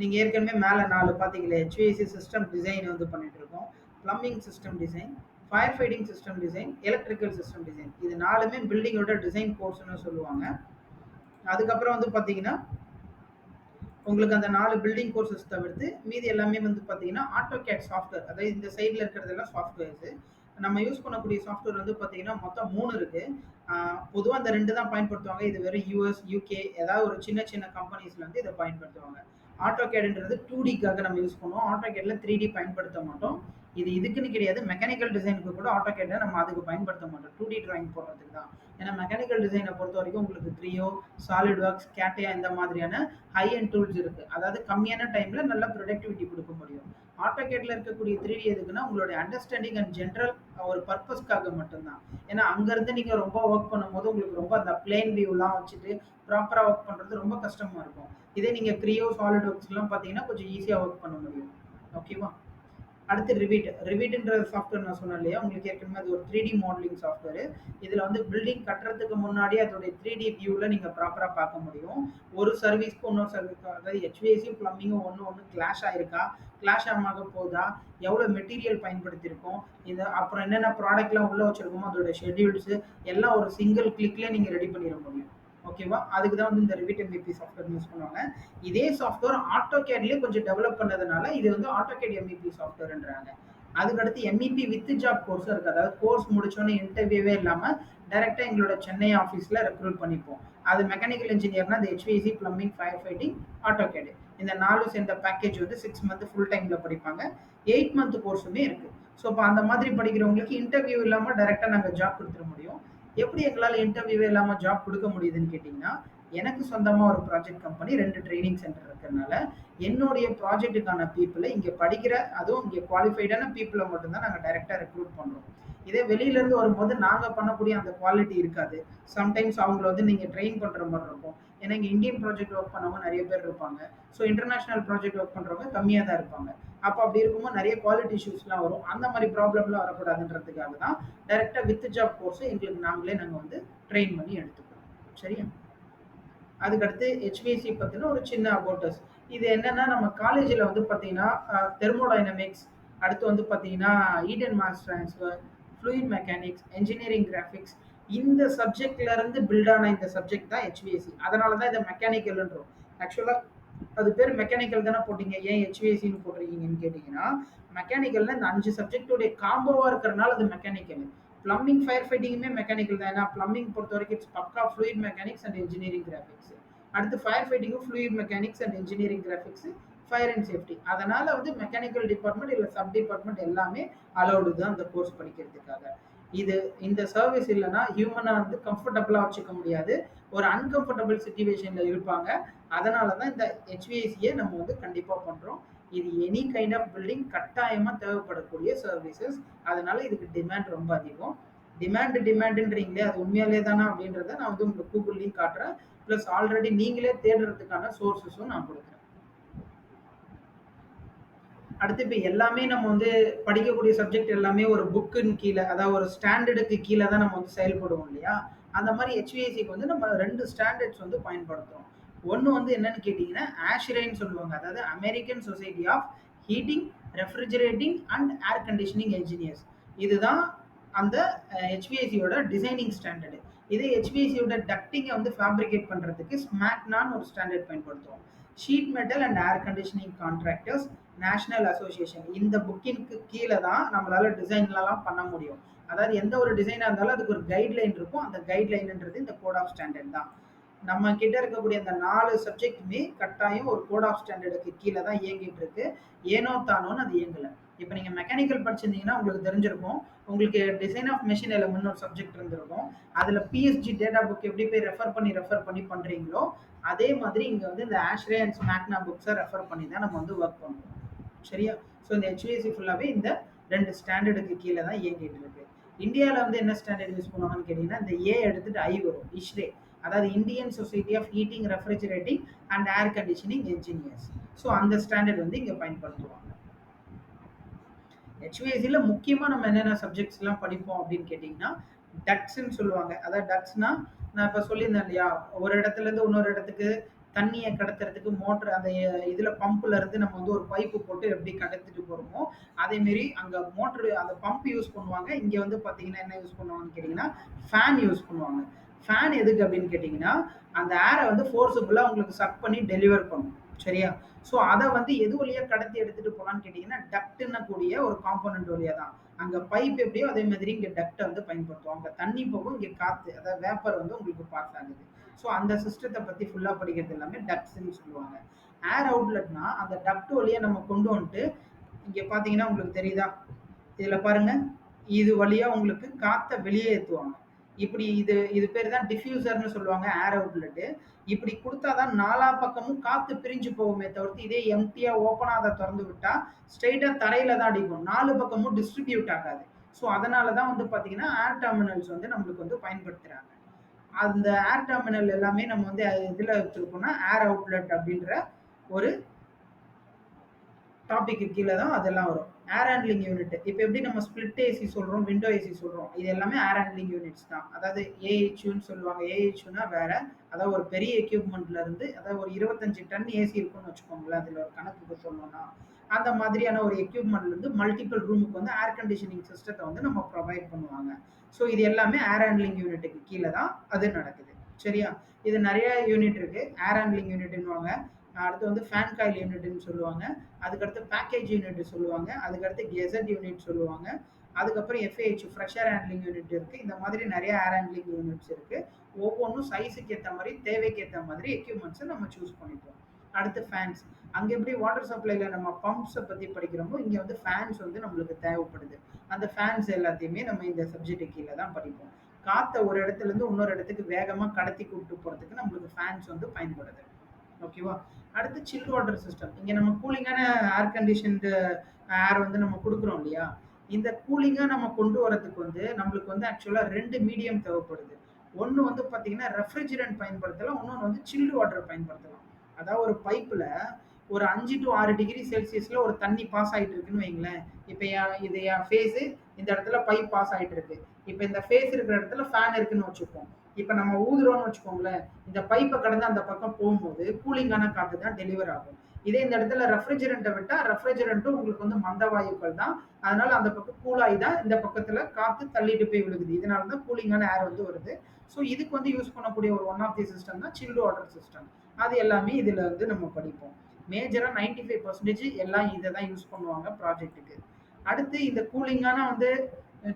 நீங்க ஏற்கனவே மேல 4 பார்த்தீங்களே, HVAC சிஸ்டம் டிசைன் வந்து பண்ணிட்டு இருக்கோம். Plumbing system design, fire fighting system design, electrical system design. இது 4மே பில்டிங்கோட டிசைன் கோர்ஸ்ன்னு சொல்லுவாங்க. அதுக்கப்புறம் வந்து பார்த்தீங்கன்னா, உங்களுக்கு அந்த 4 பில்டிங் கோர்சஸ் தவிர்த்து மீதி எல்லாமே வந்து பார்த்தீங்கன்னா, ஆட்டோகேட் சாஃப்ட்வேர். அதாவது இந்த சைடுல இருக்கிறதெல்லாம் சாஃப்ட்வேர்ஸு. நம்ம யூஸ் பண்ணக்கூடிய சாஃப்ட்வேர் வந்து பார்த்தீங்கன்னா, மொத்தம் 3 இருக்கு. ஆ பொதுவா அந்த 2 தான் பயன்படுத்துவாங்க. இது வெறும் யுஎஸ், யுகே ஏதாவது ஒரு சின்ன சின்ன கம்பெனிஸ்ல வந்து இத பயன்படுத்துவாங்க. ஆட்டோகேட்ன்றது 2டிக்காக நம்ம யூஸ் பண்ணுவோம். ஆட்டோகேட்ல 3டி பயன்படுத்த மாட்டோம். இது இதுக்குன்னு கிடையாது. மெக்கானிக்கல் டிசைனுக்கு கூட ஆட்டோகேட்ட நம்ம அதுக்கு பயன்படுத்த மாட்டோம். 2டி டிராயிங் போடுறதுக்கு தான். ஏன்னா மெக்கானிக்கல் டிசைனை பொறுத்தவரைக்கும் உங்களுக்கு க்ரியோ, சாலிட் ஒர்க்ஸ், கேட்டியா இந்த மாதிரியான ஹை அண்ட் டூல்ஸ் இருக்கு. அதாவது கம்மியான டைம்ல நல்ல ப்ரொடக்டிவிட்டி கொடுக்க முடியும். ஆட்டோகேட்ல இருக்கக்கூடிய 3டி எதுக்குன்னா உங்களுடைய அண்டர்ஸ்டாண்டிங் அண்ட் ஜென்ரல் ஒரு பர்பஸ்க்காக மட்டும்தான். ஏன்னா அங்கிருந்து நீங்க ரொம்ப ஒர்க் பண்ணும்போது உங்களுக்கு ரொம்ப அந்த பிளேன் வியூலாம் வச்சுட்டு ப்ராப்பரா ஒர்க் பண்றது ரொம்ப கஷ்டமா இருக்கும். இதே நீங்க க்ரியோ, சாலிட் ஒர்க்ஸ்லாம் பார்த்தீங்கன்னா கொஞ்சம் ஈஸியா ஒர்க் பண்ண முடியும். ஓகேவா? அடுத்து ரிவிட். ரிவிட்ன்ற சாஃப்ட்வேர் நான் சொன்னேன் இல்லையா? உங்களுக்கு ஏற்கனவே அது ஒரு 3டி மாடலிங் சாஃப்ட்வேர். இதுல வந்து பில்டிங் கட்டுறதுக்கு முன்னாடி அதோடைய 3டி வியூல நீங்க ப்ராப்பரா பார்க்க முடியும். ஒரு சர்வீஸ்க்கு இன்னொரு சர்வீஸ்க்கு அதாவது HVAC பிளம்பிங்கும் ஒண்ணு ஒண்ணு கிளாஷ் ஆயிருக்கா? கிளாஷ் ஆகாம போதா? எவ்வளவு மெட்டீரியல் பயன்படுத்தியிருக்கோம்? இது அப்புறம் என்னென்ன ப்ராடக்ட்லாம் உள்ள வச்சிருக்கோமோ அதோட ஷெட்யூல்ஸ் எல்லாம் ஒரு சிங்கிள் கிளிக்ல நீங்க ரெடி பண்ணிட முடியும். ஓகேவா? அதுக்கு தான் வந்து இந்த ரிவிட் MEP சாஃப்ட்வேர் யூஸ் பண்ணுவாங்க. இதே சாஃப்ட்வேர் ஆட்டோகேட்லயே கொஞ்சம் டெவலப் பண்ணதுனால இது வந்து ஆட்டோகேட் MEP சாஃப்ட்வேர்ன்றாங்க. அதுக்கடுத்து MEP வித் ஜாப் கோர்ஸ் இருக்கு. அதாவது கோர்ஸ் முடிச்சோன்னே இன்டர்வியூவே இல்லாம டைரக்டா எங்களோட சென்னை ஆஃபீஸ்ல ரெக்ரூட் பண்ணிப்போம். அது மெக்கானிக்கல் இன்ஜினியர்னா அது HVAC, plumbing, fire fighting, AutoCAD. இந்த 4 சேர்ந்த பேக்கேஜ் வந்து 6 மந்த் ஃபுல் டைம்ல படிப்பாங்க. 8 மந்த் கோர்ஸுமே இருக்கு. ஸோ இப்போ அந்த மாதிரி படிக்கிறவங்களுக்கு இன்டர்வியூ இல்லாம டைரக்டா நாங்க ஜாப் கொடுத்துட முடியும். எப்படி எங்களால இன்டர்வியூவே இல்லாம ஜாப் கொடுக்க முடியுதுன்னு கேட்டீங்கன்னா, எனக்கு சொந்தமா ஒரு ப்ராஜெக்ட் கம்பெனி 2 ட்ரெய்னிங் சென்டர் இருக்கிறனால, என்னுடைய ப்ராஜெக்ட்டுக்கான பீப்பிள இங்க படிக்கிற அதுவும் இங்க குவாலிஃபைடான பீப்பிள மட்டும் தான் நாங்க டைரக்ட்டா ரெக்ரூட் பண்றோம். இதே வெளியில இருந்து வரும்போது நாங்க பண்ணக்கூடிய அந்த குவாலிட்டி இருக்காது. சம்டைம்ஸ் அவங்கள வந்து நீங்க ட்ரெயின் பண்ற மாரி இருக்கும். ஏன்னா இங்க இந்தியன் ப்ராஜெக்ட் ஒர்க் பண்ணவங்க நெறைய பேர் இருப்பாங்க. ஸோ இன்டர்நேஷனல் ப்ராஜெக்ட் ஒர்க் பண்றவங்க கம்மியா தான் இருப்பாங்க. அப்ப அப்படி இருக்கும்போது நெறைய குவாலிட்டி இஷ்யூஸ்லாம் வரும். அந்த மாரி ப்ராப்ளம்லாம் வரக்கூடாதுன்றதுக்காக தான் டைரக்ட்டா வித் ஜாப் கோர்ஸ் எங்களுக்கு நாங்க வந்து ட்ரெயின் பண்ணி எடுத்துக்கிறோம். சரியா? அதுக்கடுத்து HVAC பத்தின ஒரு சின்ன அபோட்டஸ். இது என்னன்னா நம்ம காலேஜ்ல வந்து பார்த்தீங்கன்னா, தெர்மோடைனமிக்ஸ், அடுத்து வந்து பார்த்தீங்கன்னா, heat and mass transfer, fluid mechanics, engineering graphics இந்த சப்ஜெக்ட்ல இருந்து பில்ட் ஆன இந்த சப்ஜெக்ட் தான் HVAC. அதனால தான் இத மெக்கானிக்கல்ன்றோம். ஆக்சுவலா அது பேர் மெக்கானிக்கல் தானே போட்டீங்க. ஏன் HVACன்னு போட்டிருக்கீங்கன்னு கேட்டீங்கன்னா, மெக்கானிக்கல்ல இந்த 5 சப்ஜெக்ட்டோட காம்போவா இருக்கிறனால அது மெக்கானிக்கல். பிளம்பிங், ஃபயர் ஃபைட்டிங்குமே மெக்கானிக்கல் தான். ஏன்னா பிளம்பிங் பொறுத்தவரைக்கும் இட்ஸ் பக்கா fluid mechanics and engineering graphics. அடுத்து ஃபயர் ஃபைட்டிங்கும் fluid mechanics and engineering graphics, fire and safety. அதனால வந்து மெக்கானிக்கல் டிபார்ட்மெண்ட் இல்ல சப் டிபார்ட்மெண்ட் எல்லாமே அலௌடு தான் அந்த கோர்ஸ் படிக்கிறதுக்காக. இது இந்த சர்வீஸ் இல்லைன்னா ஹியூமனா வந்து கம்ஃபர்டபுளா வச்சுக்க முடியாது. ஒரு அன்கம்ஃபர்டபுள் சிச்சுவேஷன்ல இருப்பாங்க. அதனால தான் இந்த HVACயை நம்ம வந்து கண்டிப்பா பண்றோம். இது எனி கைண்ட் ஆஃப் பில்டிங் கட்டாயமா தேவைப்படக்கூடிய சர்வீசஸ். அதனால இதுக்கு டிமாண்ட் ரொம்ப அதிகம். டிமாண்டுன்றீங்களே அது உண்மையாலே தானா அப்படின்றத நான் வந்து உங்களுக்கு கூகுள்லயும் காட்டுறேன். ப்ளஸ் ஆல்ரெடி நீங்களே தேடுறதுக்கான சோர்ஸஸும் நான் கொடுக்குறேன். அடுத்து இப்போ எல்லாமே நம்ம வந்து படிக்கக்கூடிய சப்ஜெக்ட் எல்லாமே ஒரு புக்குன்னு கீழே அதாவது ஒரு ஸ்டாண்டர்டுக்கு கீழே தான் நம்ம வந்து செயல்படுவோம் இல்லையா? அந்த மாதிரி HVACக்கு வந்து நம்ம 2 ஸ்டாண்டர்ட்ஸ் வந்து பயன்படுத்துறோம். ஒன்று வந்து என்னன்னு கேட்டிங்கன்னா ஆஷ்ரேன்னு சொல்லுவாங்க. அதாவது American society of heating, refrigerating and air conditioning engineers. இதுதான் அந்த HVACயோட டிசைனிங் ஸ்டாண்டர்டு. இதே HVACயோட டக்டிங்கை வந்து ஃபேப்ரிகேட் பண்ணுறதுக்கு ஸ்மாக்னான்னு ஒரு ஸ்டாண்டர்ட் பயன்படுத்துவோம். Sheet metal and air conditioning contractors national association இந்த புக்கின்க்கு கீழே தான் நம்மளால டிசைன்லாம் பண்ண முடியும். அதாவது எந்த ஒரு டிசைனாக இருந்தாலும் அதுக்கு ஒரு கைட்லைன் இருக்கும். அந்த கைட்லைன்ன்றது இந்த கோட் ஆஃப் ஸ்டாண்டர்ட் தான். நம்ம கிட்ட இருக்கக்கூடிய அந்த 4 சப்ஜெக்ட்டுமே கட்டாயம் ஒரு கோட் ஆஃப் ஸ்டாண்டர்டுக்கு கீழே தான் இயங்கிட்டு இருக்கு. ஏனோ தானோன்னு அது இயங்கல. இப்போ நீங்க மெக்கானிக்கல் படிச்சிருந்தீங்கன்னா உங்களுக்கு தெரிஞ்சிருக்கும். உங்களுக்கு டிசைன் ஆஃப் மெஷின் எலமெண்ட்னு ஒரு சப்ஜெக்ட் இருந்திருக்கும். அதுல PSG டேட்டா புக் எப்படி போய் ரெஃபர் பண்ணி பண்றீங்களோ, அதே மாதிரி இங்க வந்து இந்த ஆஷ்ரே அண்ட் ஸ்மாக்னா புக்ஸை ரெஃபர் பண்ணி தான் நம்ம வந்து ஒர்க் பண்ணுவோம். சரியா? ஸோ இந்த HVAC ஃபுல்லாவே இந்த 2 ஸ்டாண்டர்டுக்கு கீழே தான் இயங்கிட்டு இருக்கு. இந்தியால வந்து என்ன ஸ்டாண்டர்ட் யூஸ் பண்ணுவாங்கன்னு கேட்டீங்கன்னா, இந்த ஏ எடுத்துட்டு ஐ வரும். இஷ்ரே. அதாவது Indian society of heating, refrigerating and air conditioning engineers. So அந்த ஸ்டாண்டர்ட் வந்து இங்க பயன்படுத்துவாங்க. HVACல முக்கியமா நம்ம என்னென்ன சப்ஜெக்ட்ஸ்லாம் படிப்போம் அப்படின்னு கேட்டிங்கன்னா, டக்ட்ஸ்ன்னு சொல்லுவாங்க. அதாவது டக்ட்ஸ்னா, நான் இப்ப சொல்லியிருந்தேன் இல்லையா? ஒரு இடத்துலேருந்து இன்னொரு இடத்துக்கு தண்ணிய கடத்துறதுக்கு மோட்டர் அந்த இதுல பம்புல இருந்து நம்ம வந்து ஒரு பைப்பு போட்டு எப்படி கடத்திட்டு போறோமோ, அதே மாரி அங்க மோட்டரு அந்த பம்ப் யூஸ் பண்ணுவாங்க. இங்க வந்து பார்த்தீங்கன்னா, என்ன யூஸ் பண்ணுவாங்கன்னு கேட்டீங்கன்னா, ஃபேன் யூஸ் பண்ணுவாங்க. ஃபேன் எதுக்கு அப்படின்னு கேட்டீங்கன்னா, அந்த ஏர வந்து ஃபோர்ஸபிளா உங்களுக்கு சக் பண்ணி டெலிவர் பண்ணும். சரியா? ஸோ அத வந்து எது வழியா கடத்தி எடுத்துட்டு போலான்னு கேட்டீங்கன்னா, டக்ட்ன்னு கூடிய ஒரு காம்போனன்ட் வழியா தான். அங்க பைப் எப்படியோ அதே மாதிரி இங்க டக்ட்ட வந்து பயன்படுத்துவோம். அங்க தண்ணி போகும், இங்க காத்து அதாவது வேப்பர் வந்து உங்களுக்கு பாஸ் ஆகுது. ஸோ அந்த சிஸ்டத்த பத்தி ஃபுல்லா படிக்கிறது எல்லாமே டக்ட்ஸ்ன்னு சொல்லுவாங்க. ஏர் அவுட்லெட்னா அந்த டக்ட் வழியா நம்ம கொண்டு வந்துட்டு இங்க பார்த்தீங்கன்னா உங்களுக்கு தெரியுதா? இதுல பாருங்க. இது வழியா உங்களுக்கு காத்த வெளியே ஏத்துவாங்க. இப்படி இது இது பேர் தான் டிஃப்யூசர்ன்னு சொல்லுவாங்க ஏர் அவுட்லெட். இப்படி குடுத்தா தான் நாலா பக்கமும் காத்து பிரிஞ்சு போகுமே தவிர்த்து, இதே எம்ப்டியா ஓப்பனா அத தொறந்து விட்டா, ஸ்ட்ரெய்ட்டா தரையில தான் அடிக்கும். 4 பக்கமும் டிஸ்ட்ரிபியூட் ஆகாது. ஸோ அதனால தான் வந்து பார்த்தீங்கன்னா, ஏர் டெர்மினல்ஸ் வந்து நம்மளுக்கு வந்து பயன்படுத்துறாங்க. அந்த ஏர் டெர்மினல் எல்லாமே நம்ம வந்து எதுல வச்சிருக்கோம்னா, ஏர் அவுட்லெட் அப்படின்ற ஒரு டாபிக்கு கீழ தான் அதெல்லாம் வரும். ஏர் ஹேண்ட்லிங் யூனிட். இப்ப எப்படி நம்ம ஸ்பிளிட் ஏசி சொல்றோம், விண்டோ ஏசி சொல்றோம். இது எல்லாமே ஏர் ஹேண்ட்லிங் யூனிட்ஸ் தான். அதாவது ஏஹெச்யூன்னு சொல்லுவாங்க. ஏஹெச்யூன்னா வேற. அதாவது ஒரு பெரிய எக்யூப்மெண்ட்ல இருந்து அதாவது ஒரு 25 டன் ஏசி இருக்குன்னு வச்சுக்கோங்களேன். அதுல ஒரு கணக்குக்கு சொல்லணும்னா. அந்த மாதிரியான ஒரு எக்யூப்மெண்ட்ல இருந்து மல்டிபிள் ரூமுக்கு வந்து ஏர் கண்டிஷனிங் சிஸ்டத்த வந்து நம்ம ப்ரொவைட் பண்ணுவாங்க. ஸோ இது எல்லாமே ஏர் ஹேண்ட்லிங் யூனிட்டுக்கு கீழ தான் அது நடக்குது. சரியா? இது நெறைய யூனிட் இருக்கு. ஏர் ஹேண்ட்லிங் யூனிட்ன்னுவாங்க. அடுத்து வந்து ஃபேன் காயில் யூனிட்ன்னு சொல்லுவாங்க. அதுக்கடுத்து பேக்கேஜ் யூனிட் சொல்லுவாங்க. அதுக்கடுத்து கெசட் யூனிட் சொல்லுவாங்க. அதுக்கப்புறம் எஃப்ஏஹெச் ஃப்ரெஷர் ஹேண்ட்லிங் யூனிட் இருக்கு. இந்த மாதிரி நிறைய ஏர் ஹேண்ட்லிங் யூனிட்ஸ் இருக்கு. ஒவ்வொன்றும் சைஸுக்கு ஏற்ற மாதிரி தேவைக்கு ஏற்ற மாதிரி எக்யூப்மெண்ட்ஸை நம்ம சூஸ் பண்ணிப்போம். அடுத்து ஃபேன்ஸ். அங்க எப்படி வாட்டர் சப்ளைல நம்ம பம்ப்ஸை பத்தி படிக்கிறோமோ இங்க வந்து ஃபேன்ஸ் வந்து நம்மளுக்கு தேவைப்படுது. அந்த ஃபேன்ஸ் எல்லாத்தையுமே நம்ம இந்த சப்ஜெக்ட் கீழே தான் படிப்போம். காத்த ஒரு இடத்துல இருந்து இன்னொரு இடத்துக்கு வேகமா கடத்தி கூப்பிட்டு போறதுக்கு நம்மளுக்கு ஃபேன்ஸ் வந்து பயன்படுது. ஓகேவா? அடுத்து சில் வாட்டர் சிஸ்டம். இங்க நம்ம கூலிங்கான ஏர் கண்டிஷன்டு ஏர் வந்து நம்ம குடுக்குறோம் இல்லையா? இந்த கூலிங்கா நம்ம கொண்டு வரதுக்கு வந்து நம்மளுக்கு வந்து ஆக்சுவலா 2 மீடியம் தேவைப்படுது. ஒண்ணு வந்து பார்த்தீங்கன்னா, ரெஃப்ரிஜரன்ட் பயன்படுத்தலாம். இன்னொன்னு வந்து சில்டு வாட்டர் பயன்படுத்தலாம். அதாவது ஒரு பைப்ல ஒரு 5 டூ 6 டிகிரி செல்சியஸ்ல ஒரு தண்ணி பாஸ் ஆயிட்டு இருக்குன்னு வைங்களேன். இப்ப இது என் ஃபேஸு, இந்த இடத்துல பைப் பாஸ் ஆயிட்டு இருக்கு. இப்ப இந்த ஃபேஸ் இருக்கிற இடத்துல ஃபேன் இருக்குன்னு வச்சுப்போம். இப்ப நம்ம ஊதுறோம்னு வச்சுக்கோங்களேன். இந்த பைப்ப கடந்து அந்த பக்கம் போகும்போது கூலிங்கான காத்து தான் டெலிவர் ஆகும். இதே இந்த இடத்துல ரெஃப்ரிஜரண்ட்ட விட்டா, ரெஃப்ரிஜரண்ட்டும் உங்களுக்கு வந்து மந்த வாயுக்கள் தான். அதனால அந்த பக்கம் கூலாகி தான் இந்த பக்கத்துல காத்து தள்ளிட்டு போய் விழுகுது. இதனால தான் கூலிங்கான ஏர் வந்து வருது. ஸோ இதுக்கு வந்து யூஸ் பண்ணக்கூடிய ஒரு ஒன் ஆஃப் தி சிஸ்டம் தான் சில்டு வாட்டர் சிஸ்டம். அது எல்லாமே இதுல வந்து நம்ம படிப்போம். மேஜரா 95% எல்லாம் இதை தான் யூஸ் பண்ணுவாங்க ப்ராஜெக்ட்டுக்கு. அடுத்து இந்த கூலிங்கான வந்து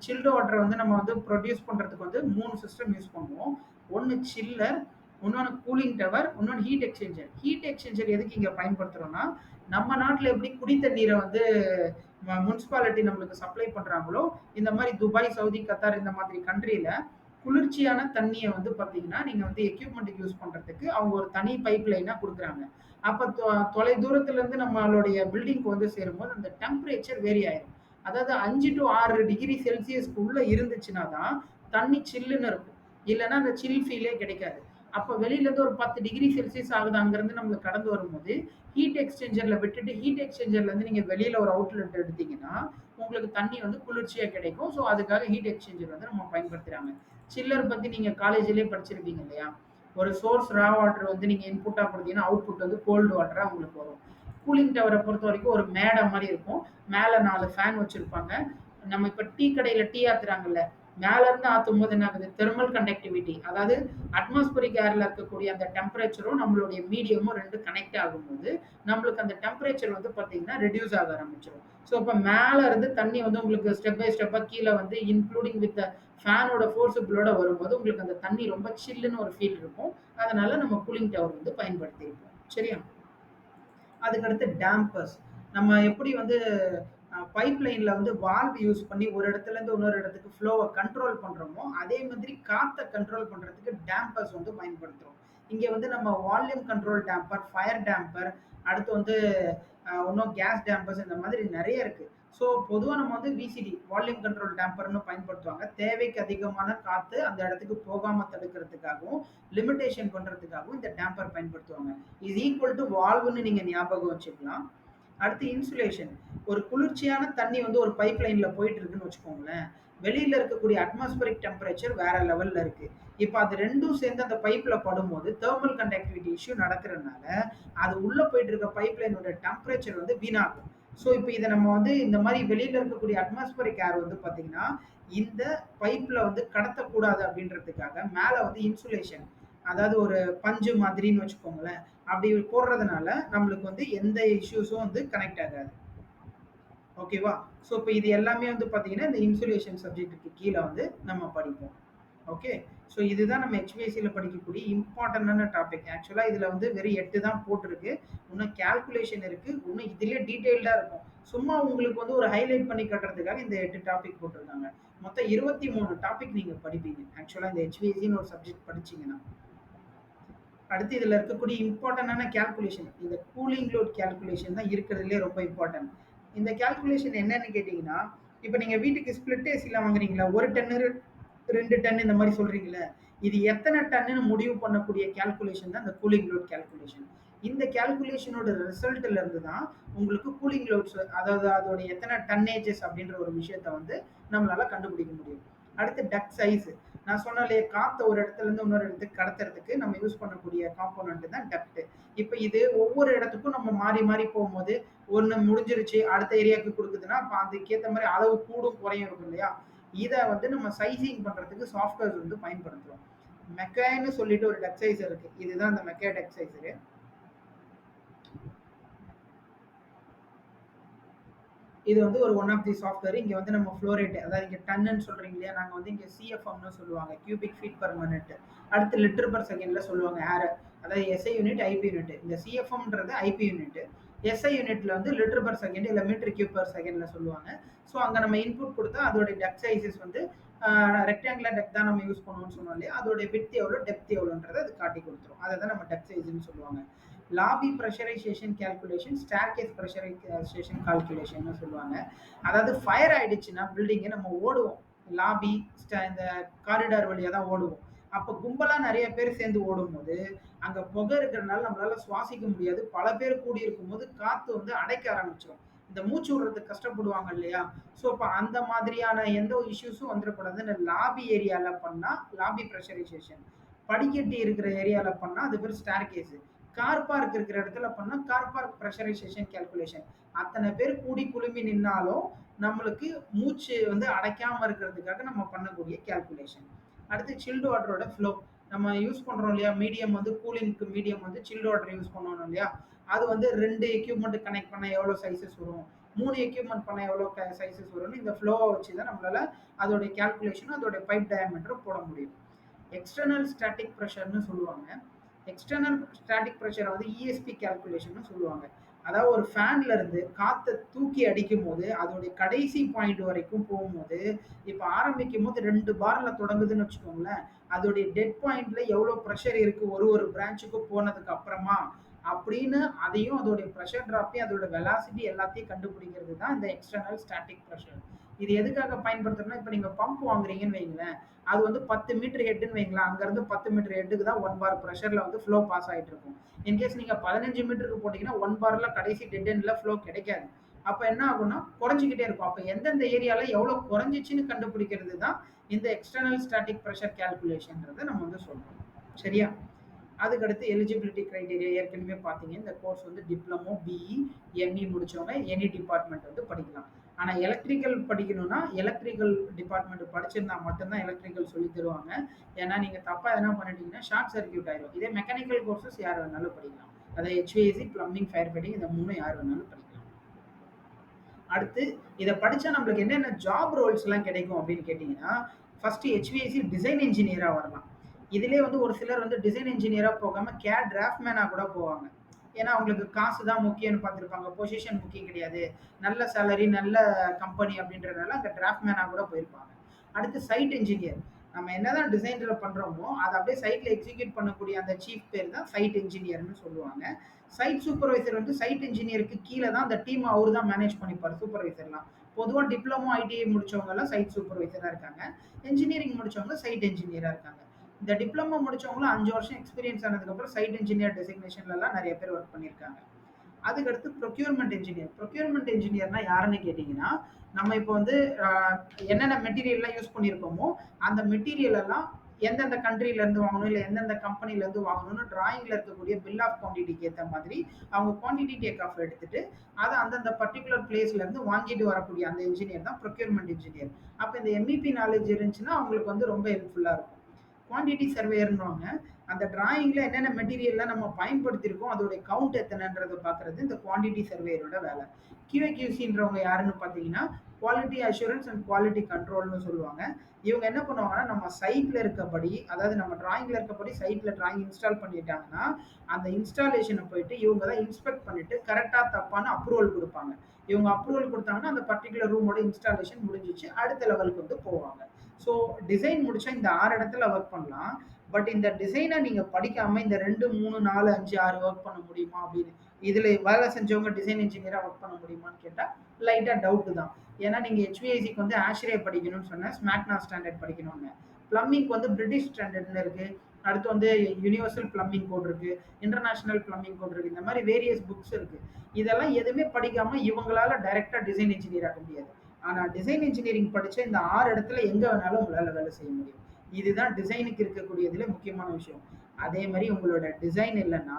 சில்டு வாட்டர் வந்து நம்ம வந்து ப்ரொடியூஸ் பண்றதுக்கு வந்து 3 சிஸ்டம் யூஸ் பண்ணுவோம். ஒன்னு சில்லர், இன்னொன்னு கூலிங் டவர், இன்னொன்னு ஹீட் எக்ஸ்சேஞ்சர். ஹீட் எக்ஸ்சேஞ்சர் எதுக்கு இங்க பயன்படுத்துறோம்னா, நம்ம நாட்டுல எப்படி குடி தண்ணீரை வந்து முனிசிபாலிட்டி நம்மளுக்கு சப்ளை பண்றாங்களோ, இந்த மாதிரி துபாய், சவுதி, கத்தார் இந்த மாதிரி கண்ட்ரில குளிர்ச்சியான தண்ணியை வந்து பார்த்தீங்கன்னா, நீங்க வந்து எக்யூப்மெண்ட்டுக்கு யூஸ் பண்றதுக்கு அவங்க ஒரு தனி பைப் லைனா குடுக்குறாங்க. அப்ப தொலை தூரத்துல இருந்து நம்மளுடைய பில்டிங்க்கு வந்து சேரும்போது அந்த டெம்பரேச்சர் வேரி ஆயிரும். அதாவது 5 டூ 6 டிகிரி செல்சியஸ்க்கு உள்ள இருந்துச்சுன்னா தான் தண்ணி சில்லுன்னு இருக்கும். இல்லன்னா அந்த சில் ஃபீலே கிடைக்காது. அப்ப வெளியில இருந்து ஒரு 10 டிகிரி செல்சியஸ் ஆகுது அங்கிருந்து நம்மளுக்கு கடந்து வரும்போது, ஹீட் எக்ஸ்சேஞ்சர்ல விட்டுட்டு ஹீட் எக்ஸ்சேஞ்சர்ல இருந்து நீங்க வெளியில ஒரு அவுட்லெட் எடுத்தீங்கன்னா, உங்களுக்கு தண்ணி வந்து குளிர்ச்சியா கிடைக்கும். ஸோ அதுக்காக ஹீட் எக்ஸ்சேஞ்சர் வந்து நம்ம பயன்படுத்துறாங்க. சில்லர் பத்தி நீங்க காலேஜ்லயே படிச்சிருப்பீங்க இல்லையா? ஒரு சோர்ஸ் ரா வாட்டர் வந்து நீங்க இன்புட்டா குடுத்தீங்கன்னா, அவுட்புட் வந்து கோல்டு வாட்டரா உங்களுக்கு வரும். கூலிங் டவரை பொறுத்த வரைக்கும் ஒரு மேடை மாதிரி இருக்கும். மேல 4 ஃபேன் வச்சிருப்பாங்க. நம்ம இப்ப டீ கடையில டீ ஆத்துறாங்கல்ல, மேல இருந்து ஆத்தும் போது என்ன ஆகுது? Thermal conductivity. அதாவது அட்மாஸ்பரிக் ஏர்ல இருக்கக்கூடிய அந்த டெம்பரேச்சரும் நம்மளுடைய மீடியமும் 2 கனெக்ட் ஆகும்போது, நம்மளுக்கு அந்த டெம்பரேச்சர் வந்து பார்த்தீங்கன்னா, ரெடியூஸ் ஆக ஆரம்பிச்சுரும். ஸோ அப்ப மேல இருந்து தண்ணி வந்து உங்களுக்கு ஸ்டெப் பை ஸ்டெப்பா கீழ வந்து இன்க்ளூடிங் வித் ஃபேனோட ஃபோர்ஸபிளோட வரும்போது, உங்களுக்கு அந்த தண்ணி ரொம்ப சில்லுன்னு ஒரு ஃபீல் இருக்கும். அதனால நம்ம கூலிங் டவர் வந்து பயன்படுத்தியிருப்போம். சரியா? அதுக்கடுத்து டேம்பர்ஸ். நம்ம எப்படி வந்து பைப் லைன்ல வந்து வால்வ் யூஸ் பண்ணி ஒரு இடத்துல இருந்து இன்னொரு இடத்துக்கு ஃப்ளோவை கண்ட்ரோல் பண்றோமோ, அதே மாதிரி காத்த கண்ட்ரோல் பண்றதுக்கு டேம்பர்ஸ் வந்து பயன்படுத்துறோம். இங்க வந்து நம்ம volume control tamper, fire tamper, அடுத்து வந்து இன்னும் கேஸ் டேம்பர்ஸ் இந்த மாதிரி நிறைய இருக்கு. ஸோ பொதுவா நம்ம வந்து விசிடி வால்யூம் கண்ட்ரோல் டேம்பர்னு பயன்படுத்துவாங்க. தேவைக்கு அதிகமான காத்து அந்த இடத்துக்கு போகாம தடுக்கிறதுக்காகவும், லிமிட்டேஷன் பண்றதுக்காகவும் இந்த டேம்பர் பயன்படுத்துவாங்க. இஸ் ஈக்குவல் டு வால்வ்னு நீங்க ஞாபகம் வச்சுக்கலாம். அடுத்து இன்சுலேஷன். ஒரு குளிர்ச்சியான தண்ணி வந்து ஒரு பைப் லைன்ல போயிட்டு இருக்குன்னு வச்சுக்கோங்களேன். வெளியில இருக்கக்கூடிய அட்மாஸ்பரிக் டெம்பரேச்சர் வேற லெவல்ல இருக்கு. இப்ப அது 2ம் சேர்ந்து அந்த பைப்ல படும்போது தெர்மல் கண்டக்டிவிட்டி இஷ்யூ நடக்கிறனால, அது உள்ள போயிட்டு இருக்க பைப் லைனோட டெம்பரேச்சர் வந்து வீணாகும். ஸோ இப்ப இத நம்ம வந்து இந்த மாரி வெளியில இருக்கக்கூடிய அட்மாஸ்பரிக் ஏர் வந்து பார்த்தீங்கன்னா, இந்த பைப்ல வந்து கடத்தக்கூடாது அப்படின்றதுக்காக மேல வந்து இன்சுலேஷன். அதாவது ஒரு பஞ்சு மாதிரின்னு வச்சுக்கோங்களேன். அப்படி போடுறதுனால நம்மளுக்கு வந்து எந்த இஷ்யூஸும் வந்து கனெக்ட் ஆகாது. ஓகேவா? ஸோ இப்ப இது எல்லாமே வந்து பார்த்தீங்கன்னா, இந்த இன்சுலேஷன் சப்ஜெக்ட்டுக்கு கீழ வந்து நம்ம படிப்போம். ஓகே. ஸோ இதுதான் நம்ம HVACல படிக்கக்கூடிய இம்பார்ட்டன்டான டாபிக். ஆக்சுவலா இதுல வந்து வெறும் 8 தான் போட்டிருக்கு. இன்னும் கால்குலேஷன் இருக்கு. இன்னும் இதுலயே டீட்டெயில்டா இருக்கும். சும்மா உங்களுக்கு வந்து ஒரு ஹைலைட் பண்ணி காட்டுறதுக்காக இந்த 8 டாபிக் போட்டிருக்காங்க. மொத்தம் 23 டாபிக் நீங்க படிப்பீங்க. ஆக்சுவலா இந்த HVACன்னு ஒரு சப்ஜெக்ட் படிச்சீங்கன்னா. அடுத்து இதுல இருக்கக்கூடிய இம்பார்ட்டன்டான கால்குலேஷன். இந்த கூலிங் லோட் கால்குலேஷன் தான் இருக்கிறதுலயே ரொம்ப இம்பார்ட்டன்ட். இந்த கால்குலேஷன் என்னன்னு கேட்டீங்கன்னா, இப்ப நீங்க வீட்டுக்கு ஸ்பிளிட் ஏசிலாம் வாங்குறீங்களா? 1 டன்னு, 2 டன் இந்த மாரி சொல்றீங்கல்ல. இது எத்தன டன்னுன்னு முடிவு பண்ணக்கூடிய கால்குலேஷன் தான் இந்த கூலிங் லோட் கால்குலேஷன். இந்த கால்குலேஷனோட ரிசல்ட்ல இருந்து தான் உங்களுக்கு கூலிங் லோட்ஸ், அதாவது அதோட எத்தன டன்னேஜஸ் அப்படின்ற ஒரு விஷயத்த வந்து நம்மளால கண்டுபிடிக்க முடியும். அடுத்து டக்ட் சைஸ். நான் சொன்னேன் இல்லையா, காத்த ஒரு இடத்துல இருந்து இன்னொரு இடத்துக்கு கடத்துறதுக்கு நம்ம யூஸ் பண்ணக்கூடிய காம்போனன்ட் தான் டக்ட். இப்ப இது ஒவ்வொரு இடத்துக்கும் நம்ம மாறி மாறி போகும்போது ஒண்ணு முடிஞ்சிருச்சு அடுத்த ஏரியாவுக்கு கொடுக்குதுன்னா அப்ப அதுக்கேற்ற மாதிரி அளவு கூடும் குறையும் இருக்கும் இல்லையா. இதை வந்து நம்ம சைசிங் பண்றதுக்கு சாஃப்ட்வேர்ஸ் வந்து பயன்படுத்துறோம். மெக்கான்னு சொல்லிட்டு ஒரு டெக்சைசர் இருக்கு. இதுதான் அந்த மெக்கா டெக்சைசரு. இது வந்து ஒரு ஒன் ஆஃப் தி சாஃப்ட்வேர். இங்க வந்து நம்ம ஃப்ளோ ரேட், அதாவது இங்க டன்னுன்னு சொல்றீங்க இல்லையா, நாங்க வந்து இங்க சிஎஃப்எம்னு சொல்லுவாங்க, கியூபிக் ஃபீட் பர் மினிட். அடுத்து லிட்டர் பர் செகண்ட்ல சொல்லுவாங்க ஏர். அதாவது எஸ்ஐ யூனிட், ஐபி யூனிட். இந்த சிஎஃப்எம்ன்றது ஐபி யூனிட். எஸ்ஐ யூனிட்ல வந்து லிட்டர் பர் செகண்ட் இல்ல மீட்டர் கியூப் பர் செகண்ட்ல சொல்லுவாங்க. ஸோ அங்க நம்ம இன்புட் கொடுத்தா அதோட டெப்த் சைஸஸ் வந்து ரெக்டாங்குலர் டெப்த் தான் நம்ம யூஸ் பண்ணுவோம்னு சொன்னோம் இல்லையா, அதோட விட்த் எவ்வளோ டெப்த் எவ்வளோன்றதை அது காட்டி கொடுத்துரும். அதை தான் நம்ம டெப்த் சைஸ்ன்னு சொல்லுவாங்க. Lobby pressurisation calculation, staircase pressurisation calculation சொல்லுவாங்க. அதாவது ஃபயர் ஆயிடுச்சுன்னா பில்டிங்கை நம்ம ஓடுவோம். லாபி இந்த காரிடார் வழியா தான் ஓடுவோம். அப்போ கும்பலா நிறைய பேர் சேர்ந்து ஓடும்போது அங்க புகை இருக்கிறதுனால நம்மளால சுவாசிக்க முடியாது. பல பேர் கூடி இருக்கும் போது காத்து வந்து அடைக்க ஆரம்பிச்சிடும். இந்த மூச்சு விடுறதுக்கு கஷ்டப்படுவாங்க இல்லையா. ஸோ இப்போ அந்த மாதிரியான எந்த ஒரு இஷ்யூஸும் வந்துடக்கூடாதுன்னு லாபி ஏரியால பண்ணா லாபி ப்ரெஷரைசேஷன். படிக்கட்டு இருக்கிற ஏரியால பண்ணா அது பேர் ஸ்டேர் கேஸ். கார் பார்க் இருக்கிற இடத்துல பண்ணா கார் பார்க் ப்ரெஷரைசேஷன் கால்குலேஷன். அத்தனை பேர் கூடி குழுமி நின்னாலும் நம்மளுக்கு மூச்சு வந்து அடைக்காம இருக்கிறதுக்காக நம்ம பண்ணக்கூடிய கால்குலேஷன். அடுத்து சில்டு வாட்டரோட ஃப்ளோ. நம்ம யூஸ் பண்றோம் இல்லையா, மீடியம் வந்து கூலிங்க்கு மீடியம் வந்து சில்டு வாட்டர் யூஸ் பண்ணணும் இல்லையா. அது வந்து 2 எக்யூப்மெண்ட் கனெக்ட் பண்ண எவ்வளோ சைஸஸ் வரும், 3 எக்யூப்மெண்ட் பண்ண எவ்வளோ சைஸஸ் வரும்னு இந்த ஃப்ளோவை வச்சு தான் நம்மளால அதோடைய கால்குலேஷன் அதோடைய பைப் டயாமீட்டர் போட முடியும். எக்ஸ்டர்னல் ஸ்டாட்டிக் ப்ரெஷர்னு சொல்லுவாங்க. எக்ஸ்டர்னல் ஸ்டாட்டிக் ப்ரெஷரை வந்து இஎஸ்பி கால்குலேஷன் சொல்லுவாங்க. அதாவது ஒரு ஃபேன்ல இருந்து காற்றை தூக்கி அடிக்கும் போது அதோடைய கடைசி பாயிண்ட் வரைக்கும் போகும்போது, இப்போ ஆரம்பிக்கும் போது 2 பார்ல தொடங்குதுன்னு வச்சுக்கோங்களேன், அதோடைய டெட் பாயிண்ட்ல எவ்வளோ ப்ரெஷர் இருக்கு ஒரு ஒரு பிரான்ச்சுக்கும் போனதுக்கு அப்புறமா அப்படின்னு அதையும் அதோடைய ப்ரெஷர் ட்ராப்பையும் அதோட வெலாசிட்டி எல்லாத்தையும் கண்டுபிடிக்கிறது தான் இந்த எக்ஸ்டர்னல் ஸ்டாட்டிக் ப்ரெஷர். இது எதுக்காக பயன்படுத்துறோம்னா, இப்போ நீங்க பம்ப் வாங்குறீங்கன்னு வைங்களேன், அது வந்து 10 மீட்டர் ஹெட்னு வைங்களேன், அங்கேருந்து 10 மீட்டர் ஹெட்டுக்கு தான் 1 பார் ப்ரெஷரில் வந்து ஃப்ளோ பாஸ் ஆகிட்டு இருக்கும். இன்கேஸ் நீங்கள் 15 மீட்டருக்கு போட்டிங்கன்னா 1 பாரில் கடைசி டெட் எண்டில் ஃப்ளோ கிடைக்காது. அப்போ என்ன ஆகும்னா குறைஞ்சிக்கிட்டே இருக்கும். அப்போ எந்தெந்த ஏரியாவில் எவ்வளோ குறைஞ்சிச்சின்னு கண்டுபிடிக்கிறது தான் இந்த எக்ஸ்டர்னல் ஸ்டாட்டிக் ப்ரெஷர் கால்குலேஷன்றதை நம்ம வந்து சொல்கிறோம். சரியா. அதுக்கடுத்து எலிஜிபிலிட்டி க்ரைட்டீரியா ஏற்கனவே பார்த்தீங்க. இந்த கோர்ஸ் வந்து டிப்ளமோ, பிஇ, எம்இ முடிச்சவங்க எனி டிபார்ட்மெண்ட் வந்து படிக்கலாம். ஆனால் எலக்ட்ரிக்கல் படிக்கணும்னா எலக்ட்ரிக்கல் டிபார்ட்மெண்ட் படிச்சிருந்தா மட்டும்தான் எலக்ட்ரிக்கல் சொல்லி தருவாங்க. ஏன்னா நீங்கள் தப்பாக எதனா பண்ணிட்டீங்கன்னா ஷார்ட் சர்க்யூட் ஆயிடும். இதே மெக்கானிக்கல் கோர்சஸ் யார் வேணாலும் படிக்கலாம். அதை HVAC, பிளம்பிங், ஃபயர் ஃபைட்டிங் இந்த 3 யார் வேணாலும் படிக்கலாம். அடுத்து இதை படிச்சா நம்மளுக்கு என்னென்ன ஜாப் ரோல்ஸ் எல்லாம் கிடைக்கும் அப்படின்னு கேட்டீங்கன்னா, ஃபர்ஸ்ட் HVAC டிசைன் இன்ஜினியரா வரலாம். இதுலயே வந்து ஒரு சிலர் வந்து டிசைன் இன்ஜினியரா போகாம கேட் டிராஃப்ட்மேனா கூட போவாங்க. ஏன்னா அவங்களுக்கு காசு தான் முக்கியம்னு பார்த்துருப்பாங்க, பொசிஷன் முக்கியம் கிடையாது, நல்ல சேலரி நல்ல கம்பெனி அப்படின்றதுனால அங்கே டிராஃப்ட்மேனா கூட போயிருப்பாங்க. அடுத்து சைட் இன்ஜினியர். நம்ம என்னதான் டிசைன்ல பண்றோமோ அதை அப்படியே சைட்ல எக்ஸிக்யூட் பண்ணக்கூடிய அந்த சீஃப் பேர் தான் சைட் இன்ஜினியர்னு சொல்லுவாங்க. சைட் சூப்பர்வைசர் வந்து சைட் இன்ஜினியருக்கு கீழே தான் அந்த டீம் அவர் தான் மேனேஜ் பண்ணிப்பார். சூப்பர்வைசர்லாம் பொதுவாக டிப்ளமோ, ஐடிஐ முடிச்சவங்க எல்லாம் சைட் சூப்பர்வைசரா இருக்காங்க. இன்ஜினியரிங் முடிச்சவங்க சைட் இன்ஜினியரா இருக்காங்க. இந்த டிப்ளமோ முடிச்சவங்களும் 5 வருஷம் எக்ஸ்பீரியன்ஸ் ஆனதுக்கப்புறம் சைட் இன்ஜினியர் டெசிக்னேஷன்ல எல்லாம் நிறைய பேர் ஒர்க் பண்ணியிருக்காங்க. அதுக்கடுத்து ப்ரொக்யூர்மெண்ட் இன்ஜினியர். ப்ரொக்யூர்மெண்ட் இன்ஜினியர்னா யாருன்னு கேட்டிங்கன்னா, நம்ம இப்போ வந்து அ என்னென்ன மெட்டீரியல்லாம் யூஸ் பண்ணியிருக்கோமோ, அந்த மெட்டீரியல் எல்லாம் எந்தெந்த கண்ட்ரிலேருந்து வாங்கணும், இல்ல எந்தெந்த கம்பெனிலேருந்து வாங்கணும்னு டிராயிங்ல இருக்கக்கூடிய பில் ஆஃப் குவான்டிட்டிக்கு ஏத்த மாதிரி, அவங்க குவான்டிட்டி டேக் ஆஃப் எடுத்துட்டு, அத அந்தந்த பர்ட்டிகுலர் பிளேஸ்லேருந்து வாங்கிட்டு வரக்கூடிய அந்த இன்ஜினியர் தான் ப்ரொக்யூர்மெண்ட் இன்ஜினியர். அப்ப இந்த MEP நாலேட்ஜ் இருந்துச்சுன்னா, அவங்களுக்கு வந்து ரொம்ப ஹெல்ப்ஃபுல்லா இருக்கும். குவான்டிட்டி சர்வேயர்ன்னுவாங்க. அந்த டிராயிங்ல என்னென்ன மெட்டீரியல்லாம் நம்ம பயன்படுத்தியிருக்கோம், அதோடைய கவுண்ட் எத்தனைன்றத பார்க்கறது இந்த குவான்டிட்டி சர்வேயரோட வேலை. QAQCன்றவங்க யாருன்னு பார்த்தீங்கன்னா, குவாலிட்டி அஷூரன்ஸ் அண்ட் குவாலிட்டி கண்ட்ரோல்னு சொல்லுவாங்க. இவங்க என்ன பண்ணுவாங்கன்னா, நம்ம சைட்ல இருக்கபடி, அதாவது நம்ம டிராயிங்ல இருக்கபடி சைட்ல டிராயிங் இன்ஸ்டால் பண்ணிட்டாங்கன்னா, அந்த இன்ஸ்டாலேஷனை போயிட்டு இவங்க தான் இன்ஸ்பெக்ட் பண்ணிட்டு கரெக்டா தப்பான்னு அப்ரூவல் கொடுப்பாங்க. இவங்க அப்ரூவல் கொடுத்தாங்கன்னா அந்த பர்டிகுலர் ரூமோட இன்ஸ்டாலேஷன் முடிஞ்சிச்சு, அடுத்த லெவலுக்கு வந்து போவாங்க. ஸோ டிசைன் முடிச்சா இந்த 6 இடத்துல ஒர்க் பண்ணலாம். பட் இந்த டிசைனை நீங்க படிக்காம இந்த 2, 3, 4, 5, 6 ஒர்க் பண்ண முடியுமா அப்படின்னு, இதுல வேலை செஞ்சவங்க டிசைன் இன்ஜினியரா ஒர்க் பண்ண முடியுமான்னு கேட்டா லைட்டா டவுட் தான். ஏன்னா நீங்க HVACக்கு வந்து ஆஷ்ரே படிக்கணும்னு சொன்னேன், ஸ்மாக்னா ஸ்டாண்டர்ட் படிக்கணும்னு. பிளம்பிங்க்கு வந்து பிரிட்டிஷ் ஸ்டாண்டர்ட்னு இருக்கு. அடுத்து வந்து யுனிவர்சல் பிளம்பிங் கோட் இருக்கு, இன்டர்நேஷனல் பிளம்பிங் கோட் இருக்கு. இந்த மாதிரி வேரியஸ் புக்ஸ் இருக்கு. இதெல்லாம் எதுவுமே படிக்காம இவங்களால டைரக்டா டிசைன் இன்ஜினியர் ஆக முடியாது. ஆனா டிசைன் இன்ஜினியரிங் படிச்ச இந்த 6 இடத்துல எங்க வேணாலும் உங்களால வேலை செய்ய முடியும். இதுதான் டிசைனுக்கு இருக்கக்கூடியதுல முக்கியமான விஷயம். அதே மாதிரி உங்களோட டிசைன் இல்லைன்னா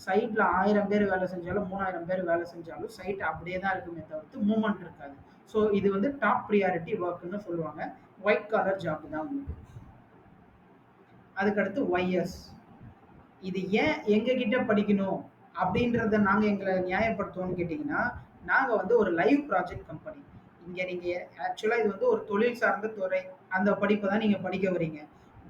சைட்ல 1000 பேர் வேலை செஞ்சாலும் 3000 பேர் வேலை செஞ்சாலும் சைட் அப்படியே தான் இருக்குமே தவிர்த்து மூவ்மெண்ட் இருக்காது. ஸோ இது வந்து டாப் ப்ரியாரிட்டி ஒர்க்னு சொல்லுவாங்க. ஒயிட் காலர் ஜாப் தான் உங்களுக்கு. அதுக்கடுத்து ஒய்எஸ். இது ஏன் எங்ககிட்ட படிக்கணும் அப்படின்றத நாங்கள் எங்களை நியாயப்படுத்துவோம்னு கேட்டிங்கன்னா, நாங்கள் வந்து ஒரு லைவ் ப்ராஜெக்ட் கம்பெனி. இங்கே நீங்கள் ஆக்சுவலாக இது வந்து ஒரு தொழில் சார்ந்த துறை. அந்த படிப்பை தான் நீங்கள் படிக்க வரீங்க.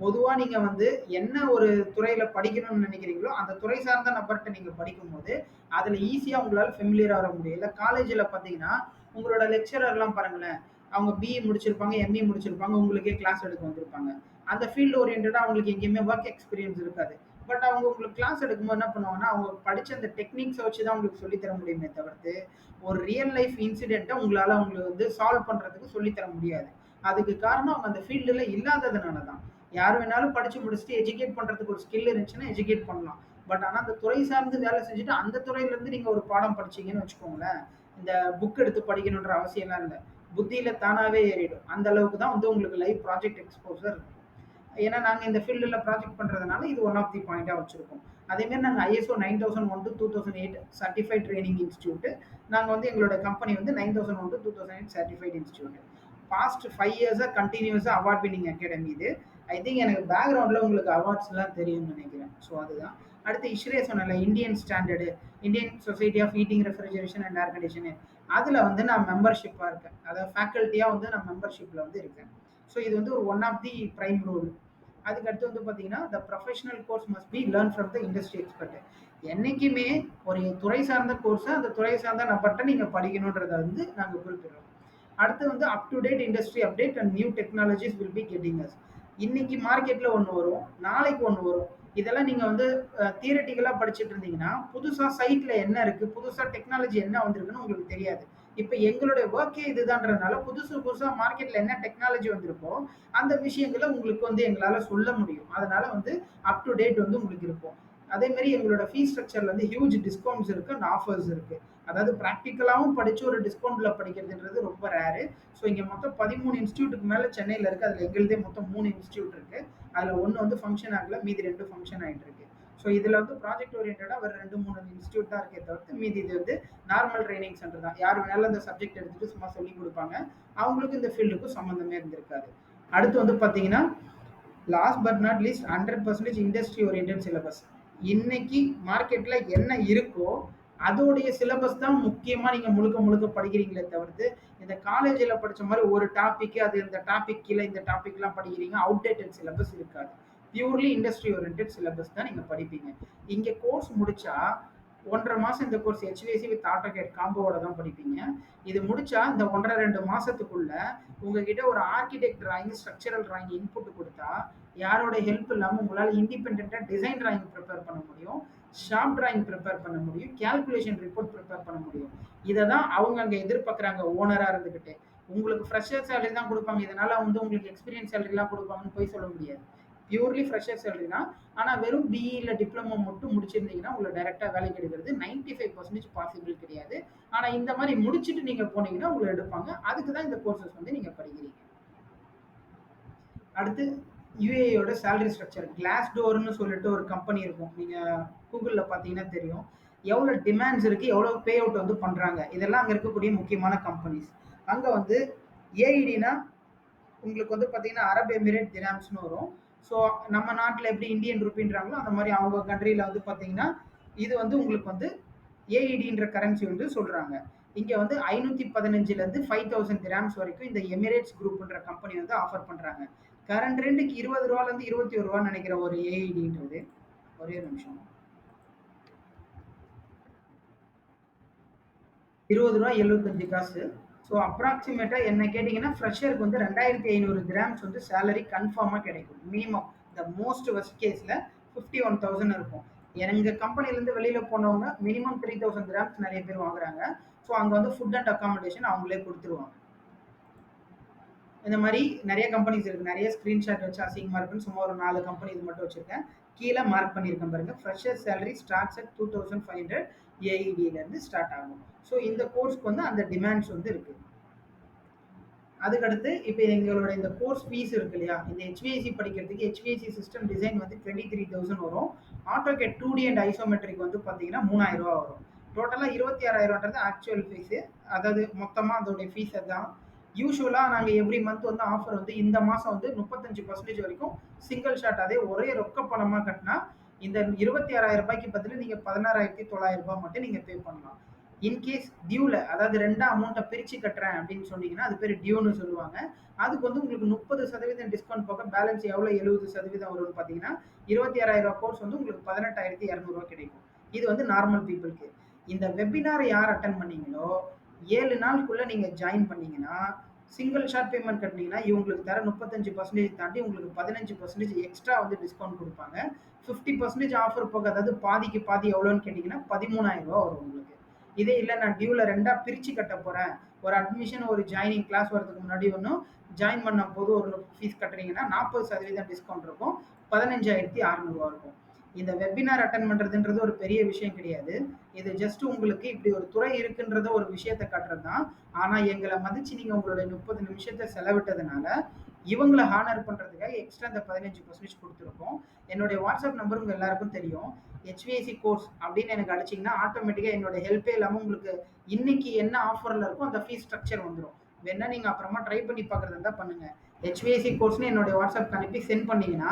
பொதுவாக நீங்கள் வந்து என்ன ஒரு துறையில் படிக்கணும்னு நினைக்கிறீங்களோ அந்த துறை சார்ந்த நபர்கிட்ட நீங்கள் படிக்கும்போது அதில் ஈஸியாக உங்களால் ஃபெமிலியராக வர முடியும். இல்லை காலேஜில் பார்த்தீங்கன்னா உங்களோட லெக்சரர்லாம் பாருங்களேன், அவங்க BE முடிச்சிருப்பாங்க, ME முடிச்சிருப்பாங்க, உங்களுக்கே கிளாஸ் எடுக்க வந்திருப்பாங்க. அந்த ஃபீல்டு ஓரியன்டாக அவங்களுக்கு எங்கேயுமே ஒர்க் எக்ஸ்பீரியன்ஸ் இருக்காது. பட் அவங்க உங்களுக்கு கிளாஸ் எடுக்கும்போது என்ன பண்ணுவாங்கன்னா, அவங்க படிச்ச அந்த டெக்னிக்ஸை வச்சு தான் உங்களுக்கு சொல்லித் தர முடியுமே தவிர்த்து, ஒரு ரியல் லைஃப் இன்சிடென்ட்டை உங்களால அவங்களுக்கு வந்து சால்வ் பண்றதுக்கு சொல்லித் தர முடியாது. அதுக்கு காரணம் அவங்க அந்த ஃபீல்டுல இல்லாததுனால தான். யார் வேணாலும் படிச்சு முடிச்சுட்டு எஜுகேட் பண்றதுக்கு ஒரு ஸ்கில் இருந்துச்சுன்னா எஜுகேட் பண்ணலாம். பட் ஆனா அந்த துறை சார்ந்து வேலை செஞ்சுட்டு அந்த துறையில இருந்து நீங்க ஒரு பாடம் படிச்சீங்கன்னு வச்சுக்கோங்களேன், இந்த புக் எடுத்து படிக்கணுன்ற அவசியம்லாம் இல்லை. புத்தியில தானாவே ஏறிடும். அந்த அளவுக்கு தான் வந்து உங்களுக்கு லைவ் ப்ராஜெக்ட் எக்ஸ்போசர் இருக்கும். ஏன்னா நாங்கள் இந்த ஃபீல்டில் ப்ராஜெக்ட் பண்ணுறதுனால இது ஒன் ஆஃப் தி பாயிண்டாக வச்சுருக்கோம். அதேமாரி நாங்கள் ISO 9001 to 2008 certified training institute. நாங்கள் வந்து எங்களோட கம்பெனி வந்து 9001 to 2008 சர்டிஃபைட் இன்ஸ்டியூட். பாஸ்ட் 5 இயர்ஸாக கண்டினியூஸாக அவார்ட் வின்னிங் அகாடமி இது. ஐ திங்க் எனக்கு பேக்ரவுண்டில் உங்களுக்கு அவார்ட்ஸ்லாம் தெரியும்னு நினைக்கிறேன். ஸோ அதுதான். அடுத்து இஸ்ரே சொன்னல, Indian standard, Indian society of heating refrigeration and air conditioning, அதில் வந்து நான் மெம்பர்ஷிப்பாக இருக்கேன். அதாவது ஃபேக்கல்ட்டியாக வந்து நான் மெம்பர்ஷிப்பில் வந்து இருக்கேன். ஸோ இது வந்து ஒரு one of the prime rule. அதுக்கடுத்து வந்து பார்த்தீங்கன்னா, the professional course must be learn from the industry expert. என்னைக்குமே ஒரு துறை சார்ந்த கோர்ஸை அந்த துறை சார்ந்த நபர்கிட்ட நீங்கள் படிக்கணுன்றத வந்து நாங்கள் குறிப்பிடுறோம். அடுத்து வந்து up to date industry update and new technologies will be getting us. இன்னைக்கு மார்க்கெட்டில் ஒன்று வரும், நாளைக்கு ஒன்று வரும். இதெல்லாம் நீங்கள் வந்து தியரட்டிக்கலாக படிச்சுட்டு இருந்தீங்கன்னா புதுசாக சைட்டில் என்ன இருக்குது, புதுசாக டெக்னாலஜி என்ன வந்திருக்குன்னு உங்களுக்கு தெரியாது. இப்போ எங்களுடைய ஒர்க்கே இதுதான்றதுனால புதுசு புதுசாக மார்க்கெட்டில் என்ன டெக்னாலஜி வந்திருக்கோ அந்த விஷயங்களை உங்களுக்கு வந்து எங்களால் சொல்ல முடியும். அதனால வந்து அப் டு டேட் வந்து உங்களுக்கு இருக்கும். அதே மாதிரி எங்களோட ஃபீஸ் ஸ்ட்ரக்சர்ல வந்து ஹியூஜ் டிஸ்கவுண்ட்ஸ் இருக்கு அண்ட் ஆஃபர்ஸ் இருக்கு. அதாவது ப்ராக்டிக்கலாகவும் படிச்சு ஒரு டிஸ்கவுண்ட்ல படிக்கிறதுன்றது ரொம்ப ரேரு. ஸோ இங்கே மொத்தம் 13 இன்ஸ்டியூட்டுக்கு மேலே சென்னையில் இருக்கு. அதில் எங்களுதே மொத்தம் 3 இன்ஸ்டியூட் இருக்கு. அதில் ஒன்று வந்து ஃபங்க்ஷன் ஆகல, மீதி 2 ஃபங்க்ஷன் ஆகிட்டு இருக்கு. ஸோ இதில் வந்து ப்ராஜெக்ட் ஓரியன்டாக ஒரு 2-3 இன்ஸ்டியூட் தான் இருக்கே தவிர்த்து மீதி இது வந்து நார்மல் ட்ரைனிங் சென்டர் தான். யார் வேணாலும் இந்த சப்ஜெக்ட் எடுத்துட்டு சும்மா சொல்லி கொடுப்பாங்க. அவங்களுக்கு இந்த ஃபீல்டுக்கும் சம்மந்தமே இருந்திருக்காது. அடுத்து வந்து பார்த்தீங்கன்னா, last but not least 100% industry oriented syllabus. இன்னைக்கு மார்க்கெட்டில் என்ன இருக்கோ அதோடைய சிலபஸ் தான் முக்கியமாக நீங்கள் முழுக்க முழுக்க படிக்கிறீங்களே தவிர்த்து இந்த காலேஜில் படித்த மாதிரி ஒரு டாப்பிக்கு அது இந்த டாபிக் கீழே இந்த டாபிக்லாம் படிக்கிறீங்க, அவுடேட்டட் சிலபஸ் இருக்காது. பியூர்லி இண்டஸ்ட்ரி ஓரியன்டட் சிலபஸ் தான் நீங்கள் படிப்பீங்க. இங்கே கோர்ஸ் முடிச்சா 1.5 மாதம் இந்த கோர்ஸ் HVAC வித் ஆட்டோகேட் காம்போவோட தான் படிப்பீங்க. இது முடிச்சா இந்த 1.5-2 மாதத்துக்குள்ள உங்ககிட்ட ஒரு architect drawing, structural drawing input கொடுத்தா யாரோட ஹெல்ப் இல்லாமல் உங்களால் இண்டிபெண்ட்டாக டிசைன் டிராயிங் ப்ரிப்பேர் பண்ண முடியும், ஷார்ப் டிராயிங் ப்ரிப்பேர் பண்ண முடியும், கேல்குலேஷன் ரிப்போர்ட் ப்ரிப்பேர் பண்ண முடியும். இதை தான் அவங்க அங்கே எதிர்பார்க்குறாங்க ஓனராக இருந்துக்கிட்டு. உங்களுக்கு ஃப்ரெஷர் சேலரி தான் கொடுப்பாங்க, இதனால் வந்து உங்களுக்கு எக்ஸ்பீரியன்ஸ் சேலரிலாம் கொடுப்பாங்கன்னு போய் சொல்ல முடியாது. பியூர்லி ஃப்ரெஷர் சேலரி தான். ஆனா வெறும் பிஇ இல்ல டிப்ளமோ மட்டும் முடிச்சிருந்தீங்கன்னா, உங்கள டைரக்ட்டா வேலைக்கு எடுக்கிறது 95% பாசிபிள் கிடையாது. ஆனா இந்த மாரி முடிச்சுட்டு நீங்க போனீங்கன்னா, உங்கள எடுப்பாங்க. அதுக்கு தான் இந்த கோர்சஸ் வந்து நீங்க படிக்கிறீங்க. அடுத்து யுஏயோட சேலரி ஸ்ட்ரக்சர். கிளாஸ் டோர்ன்னு சொல்லிட்டு ஒரு கம்பெனி இருக்கும். நீங்க கூகுள்ல பார்த்தீங்கன்னா தெரியும். எவ்வளோ டிமாண்ட்ஸ் இருக்கு, எவ்வளோ பே அவுட் வந்து பண்றாங்க. இதெல்லாம் அங்க இருக்கக்கூடிய முக்கியமான கம்பெனிஸ். அங்க வந்து ஏஇடினா உங்களுக்கு வந்து பார்த்தீங்கன்னா, அரப் எமிரேட் திராம்ஸ்ன்னு வரும். ஸோ நம்ம நாட்ல எப்படி இந்தியன் ரூபின்றாங்களோ, அந்த மாரி அவங்க கண்ட்ரில வந்து பார்த்தீங்கன்னா, இது வந்து உங்களுக்கு வந்து ஏஇடின்ற கரன்சி வந்து சொல்றாங்க. இங்க வந்து 515லேருந்து 5000 திராம்ஸ் வரைக்கும் இந்த எமிரேட்ஸ் குரூப்ன்ற கம்பெனி வந்து ஆஃபர் பண்றாங்க. கரண்ட் ரேட்டுக்கு ரூ. 20லேருந்து ரூ. 21 நினைக்கிறேன் ஒரு ஏஇடின்றது. ஒரே ஒரு நிமிஷம். ரூ. 20.75 ஸோ அப்ராக்ஸிமேட்டா என்ன கேட்டீங்கன்னா, ஃப்ரெஷருக்கு வந்து 2500 கிராம்ஸ் வந்து சேலரி கன்ஃபார்மா கிடைக்கும். மினிமம் த மோஸ்ட் வொர்ஸ்ட் கேஸ்ல 51,000 இருக்கும். எங்க கம்பெனிலேருந்து வெளியில போனவங்க மினிமம் 3000 கிராம்ஸ் நெறைய பேர் வாங்குறாங்க. ஸோ அங்க வந்து ஃபுட் அண்ட் அக்காமடேஷன் அவங்களே குடுத்துருவாங்க. இந்த மாரி நெறைய கம்பெனிஸ் இருக்கு. நெறைய ஸ்கிரீன்ஷாட் வச்சு அசிங்கமா இருக்குன்னு சும்மா ஒரு 4 கம்பெனி இது மட்டும் வச்சிருக்கேன். கீழ மார்க் பண்ணியிருக்கேன் பாருங்க. ஃப்ரெஷர் சேலரி ஸ்டார்ட்ஸ் அட் 2500 ஏஇடிலேருந்து ஸ்டார்ட் ஆகும். ஸோ இந்த கோர்ஸ்க்கு வந்து அந்த டிமாண்ட்ஸ் வந்து இருக்கு. அதுக்கடுத்து இப்போ எங்களோட இந்த கோர்ஸ் ஃபீஸ் இருக்கு இல்லையா? இந்த HVAC படிக்கிறதுக்கு HVAC சிஸ்டம் டிசைன் வந்து 23,000 வரும். ஆட்டோகேட் 2D அண்ட் ஐசோமெட்ரிக் வந்து பார்த்தீங்கன்னா ரூ. 3000 வரும். டோட்டலா 26,000ன்றது ஆக்சுவல் ஃபீஸு. அதாவது மொத்தமா அதோடைய ஃபீஸ் அதான். யூசுவலா நாங்க எவ்ரி மந்த் வந்து ஆஃபர் வந்து இந்த மாசம் வந்து 35% வரைக்கும் சிங்கிள் ஷாட் அதே ஒரே ரொக்க பணமா கட்டினா இந்த ரூ. 26,000க்கு பதிலா நீங்க ரூ. 16,900 மட்டும் நீங்க பே பண்ணலாம். இன்கேஸ் டியூல அதாவது ரெண்டா அமௌண்ட்டை பிரிச்சு கட்டுறேன் அப்படின்னு சொன்னீங்கன்னா அது பேர் டியூன்னு சொல்லுவாங்க. அதுக்கு வந்து உங்களுக்கு 30% டிஸ்கவுண்ட் போக பேலன்ஸ் எவ்வளோ 70% வரும்னு பார்த்தீங்கன்னா 26,000 கோர்ஸ் வந்து உங்களுக்கு 18,200 கிடைக்கும். இது வந்து நார்மல் பீப்புளுக்கு. இந்த வெபினார் யார் அட்டன் பண்ணீங்களோ 7 நாளுக்குள்ள நீங்க ஜாயின் பண்ணீங்கன்னா சிங்கிள் ஷார்ட் பேமெண்ட் கட்டினீங்கன்னா இவங்களுக்கு தர 35% தாண்டி உங்களுக்கு 15% எக்ஸ்ட்ரா வந்து டிஸ்கவுண்ட் கொடுப்பாங்க. 50% ஆஃபர் போக அதாவது பாதிக்கு பாதி எவ்வளோன்னு கேட்டிங்கன்னா 13,000 வரும் உங்களுக்கு. இதே இல்லை நான் டியூல ரெண்டா பிரிச்சு கட்ட போறேன், ஒரு அட்மிஷன் ஒரு ஜாயினிங் கிளாஸ் வரதுக்கு முன்னாடி ஒன்றும் ஜாயின் பண்ண போது ஒரு ஃபீஸ் கட்டுறீங்கன்னா 40% டிஸ்கவுண்ட் இருக்கும். 15,600 இருக்கும். இந்த வெபினார் அட்டன் பண்றதுன்றது ஒரு பெரிய விஷயம் கிடையாது. இது ஜஸ்ட் உங்களுக்கு இப்படி ஒரு துறை இருக்குன்றத ஒரு விஷயத்தை காட்டுறது தான். ஆனா எங்களை மதிச்சு நீங்க உங்களுடைய 30 நிமிஷத்தை செலவிட்டதுனால இவங்கள ஹானர் பண்றதுக்காக எக்ஸ்ட்ரா இந்த 15% கொடுத்துருக்கோம். என்னுடைய வாட்ஸ்அப் நம்பர் உங்க எல்லாருக்கும் தெரியும். HVAC கோர்ஸ் அப்படின்னு எனக்கு அடிச்சீங்கன்னா ஆட்டோமேட்டிக்கா என்னோட ஹெல்ப்பே இல்லாமல் உங்களுக்கு இன்னைக்கு என்ன ஆஃபர்ல இருக்கோ அந்த ஃபீஸ் ஸ்ட்ரக்சர் வந்துடும். வேணா நீங்க அப்புறமா ட்ரை பண்ணி பார்க்கறதா இருந்தா பண்ணுங்க. HVAC கோர்ஸ்னு என்னுடைய வாட்ஸ்அப் அனுப்பி சென்ட் பண்ணீங்கன்னா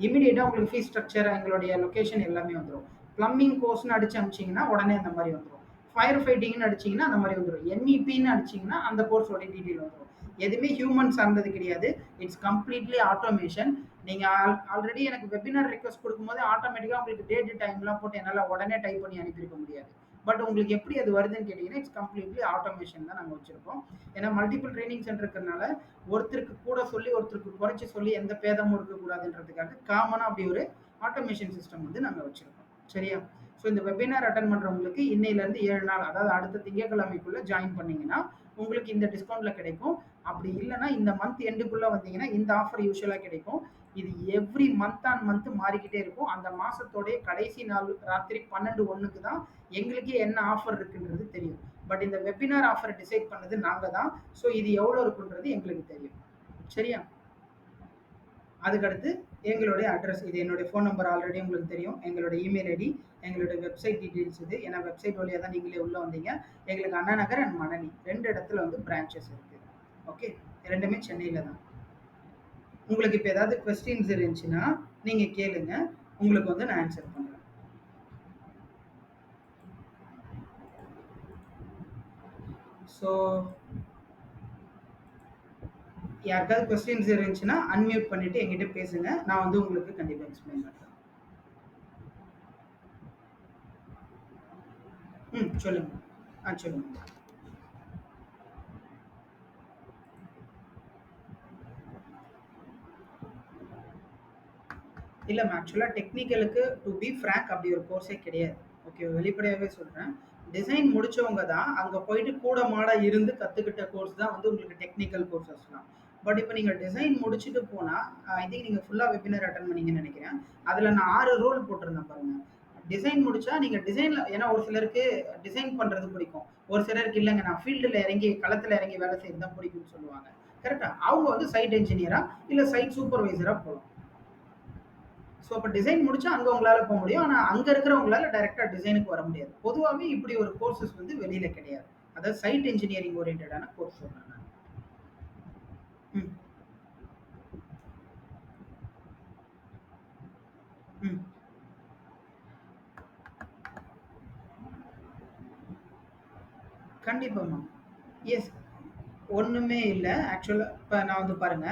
இமீடியட்டா உங்களுக்கு ஃபீஸ் ஸ்ட்ரக்சர் எங்களுடைய லொகேஷன் எல்லாமே வந்துடும். பிளம்பிங் கோர்ஸ்னு அடிச்சு அனுப்பிச்சிங்கன்னா உடனே அந்த மாதிரி வந்துடும். ஃபயர் ஃபைட்டிங்னு அடிச்சிங்கன்னா அந்த மாதிரி வந்துடும். MEPன்னு அடிச்சிங்கன்னா அந்த கோர்ஸோட டீட்டெயில் வந்துடும். எதுவுமே ஹியூமன் சார்ந்தது கிடையாது. It's completely automation. நீங்க ஆல்ரெடி எனக்கு வெபினார் ரெக்வஸ்ட் கொடுக்கும்போது ஆட்டோமேட்டிக்கா உங்களுக்கு டேட் டைம்லாம் போட்டு என்னால் உடனே டைப் பண்ணி அனுப்பியிருக்க முடியாது. பட் உங்களுக்கு எப்படி அது வருதுன்னு கேட்டிங்கன்னா இட்ஸ் கம்ப்ளீட்லி ஆட்டோமேஷன் தான் நாங்கள் வச்சுருக்கோம். ஏன்னா மல்டிபிள் ட்ரைனிங் சென்டர் இருக்கிறதுனால ஒருத்தருக்கு கூட சொல்லி ஒருத்தருக்கு குறைச்சி சொல்லி எந்த பேதமும் இருக்கக்கூடாதுன்றதுக்காக காமனாக அப்படி ஒரு ஆட்டோமேஷன் சிஸ்டம் வந்து நாங்கள் வச்சுருக்கோம். சரியா? ஸோ இந்த வெபினார் அட்டன் பண்ணுறவங்களுக்கு இன்னையிலேருந்து 7 நாள் அதாவது அடுத்த திங்கட்கிழமைக்குள்ளே ஜாயின் பண்ணீங்கன்னா உங்களுக்கு இந்த டிஸ்கவுண்ட்டில் கிடைக்கும். அப்படி இல்லைன்னா இந்த மந்த் எண்டுக்குள்ளே வந்தீங்கன்னா இந்த ஆஃபர் யூஸ்வலாக கிடைக்கும். இது எவ்ரி மந்த் ஆன் மந்த் மாறிக்கிட்டே இருக்கும். அந்த மாசத்தோடைய கடைசி நாள் ராத்திரி 12:01க்கு தான் எங்களுக்கே என்ன ஆஃபர் இருக்குன்றது தெரியும். பட் இந்த வெபினார் ஆஃபர் டிசைட் பண்ணது நாங்கள் தான். ஸோ இது எவ்வளோ இருக்குன்றது எங்களுக்கு தெரியும். சரியா? அதுக்கடுத்து எங்களுடைய அட்ரஸ் இது என்னுடைய ஃபோன் நம்பர் ஆல்ரெடி உங்களுக்கு தெரியும். எங்களுடைய இமெயில் ஐடி, எங்களுடைய வெப்சைட் டீட்டெயில்ஸ் இது. ஏன்னா வெப்சைட் வழியாக தான் நீங்களே உள்ளே வந்தீங்க. எங்களுக்கு அண்ணா நகர் அண்ட் மணலி 2 இடத்துல வந்து பிரான்ச்சஸ் இருக்குது. ஓகே, ரெண்டுமே சென்னையில் தான். உங்களுக்கு இப்போ ஏதாவது கொஸ்டின்ஸ் இருந்துச்சுன்னா நீங்கள் கேளுங்க, உங்களுக்கு வந்து நான் ஆன்சர் பண்ணுறேன். ஸோ யாருக்காவது கொஸ்டின்ஸ் இருந்துச்சுன்னா அன்மியூட் பண்ணிவிட்டு எங்கிட்ட பேசுங்க. நான் வந்து உங்களுக்கு கண்டிப்பாக எக்ஸ்பிளைன் பண்ணுறேன். சொல்லுங்க. சொல்லுங்க. இல்லை ஆக்சுவலாக டெக்னிக்கலுக்கு டு பி ஃப்ராங்க் அப்படி ஒரு கோர்ஸே கிடையாது. ஓகே, வெளிப்படையாகவே சொல்கிறேன். டிசைன் முடிச்சவங்க தான் அங்கே போயிட்டு கூட மாட இருந்து கற்றுக்கிட்ட கோர்ஸ் தான் வந்து உங்களுக்கு டெக்னிக்கல் கோர்சஸ்லாம். பட் இப்ப நீங்க டிசைன் முடிச்சுட்டு போனா, ஐ திங்க் நீங்க ஃபுல்லா வெபினார் அட்டெண்ட் பண்ணீங்கன்னு நெனைக்கிறேன். அதுல நான் 6 ரோல் போட்டிருந்தேன் பாருங்க. டிசைன் முடிச்சா நீங்க டிசைன்ல ஏன்னா ஒரு சிலருக்கு டிசைன் பண்றது பிடிக்கும். ஒரு சிலருக்கு இல்லங்க நான் ஃபீல்டுல இறங்கி, களத்துல இறங்கி வேலை செய்றது தான் பிடிக்கும்னு சொல்லுவாங்க. கரெக்ட்டா? அவங்க வந்து சைட் என்ஜினியரா, இல்ல சைட் சூப்பர்வைசரா போலாம். ஸோ அப்ப டிசைன் முடிச்சா அங்க உங்களால போ முடியும். ஆனா அங்க இருக்கிறவங்களால டைரக்ட்டா டிசைனுக்கு வர முடியாது. பொதுவாவே இப்படி ஒரு கோர்சஸ் வந்து வெளியில கிடையாது. அதாவது சைட் என்ஜினியரிங் ஓரியன்டடான கோர்ஸ் சொல்றேன் நான். ம். ம். கண்டிப்பாம்மா. எஸ். ஒண்ணுமே இல்ல. ஆக்சுவலா இப்ப நான் வந்து பாருங்க,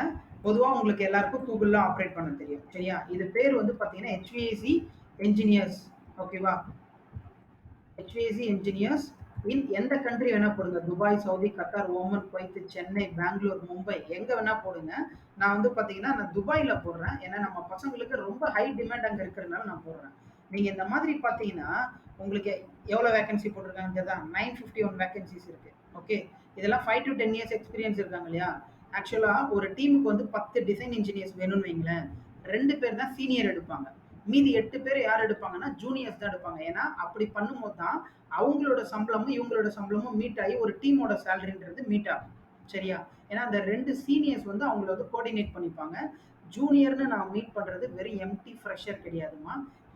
பொதுவா உங்களுக்கு எல்லாருக்கும் Googleல ஆப்பரேட் பண்ண தெரியும். சரியா? இது பேர் வந்து பார்த்தீங்கன்னா, HVAC என்ஜினியர்ஸ். ஓகேவா? HVAC என்ஜினியர்ஸ் இன் எந்த கண்ட்ரி வேணா போடுங்க. Dubai, Saudi, Qatar, Oman, Kuwait, Chennai, Bangalore, Mumbai எங்க வேணா போடுங்க. நான் வந்து பார்த்தீங்கன்னா, நான் துபாய்ல போடுறேன். ஏன்னா நம்ம பசங்களுக்கு ரொம்ப ஹை டிமாண்ட் அங்க இருக்கிறதுனால நான் போடுறேன். நீங்க இந்த மாதிரி பார்த்தீங்கன்னா, உங்களுக்கு எவ்வளோ வேக்கன்சி போட்டிருக்காங்கன்னு தெரியுதா? 951 வேக்கன்சிஸ் இருக்கு. ஓகே. இதெல்லாம் 5 டூ 10 இயர்ஸ் எக்ஸ்பீரியன்ஸ் இருக்காங்க இல்லையா? ஆக்சுவலா ஒரு டீமுக்கு வந்து 10 டிசைன் இன்ஜினியர்ஸ் வேணும்னு வைங்களேன். 2 பேர் தான் சீனியர் எடுப்பாங்க. மீதி 8 பேர் யார் எடுப்பாங்கன்னா, ஜூனியர்ஸ் தான் எடுப்பாங்க. ஏன்னா, அப்படி பண்ணும்போது தான் அவங்களோட சம்பளமும், இவங்களோட சம்பளமும் மீட் ஆயி ஒரு டீமோட சேலரின்றது மீட் ஆகும். சரியா? ஏன்னா, அந்த 2 சீனியர்ஸ் வந்து அவங்கள வந்து கோஆர்டினேட் பண்ணிப்பாங்க. ஜூனியர்ன்னு நான் மீட் பண்றது வெறும் எம்ப்டி ஃப்ரெஷர் கிடையாதும்மா.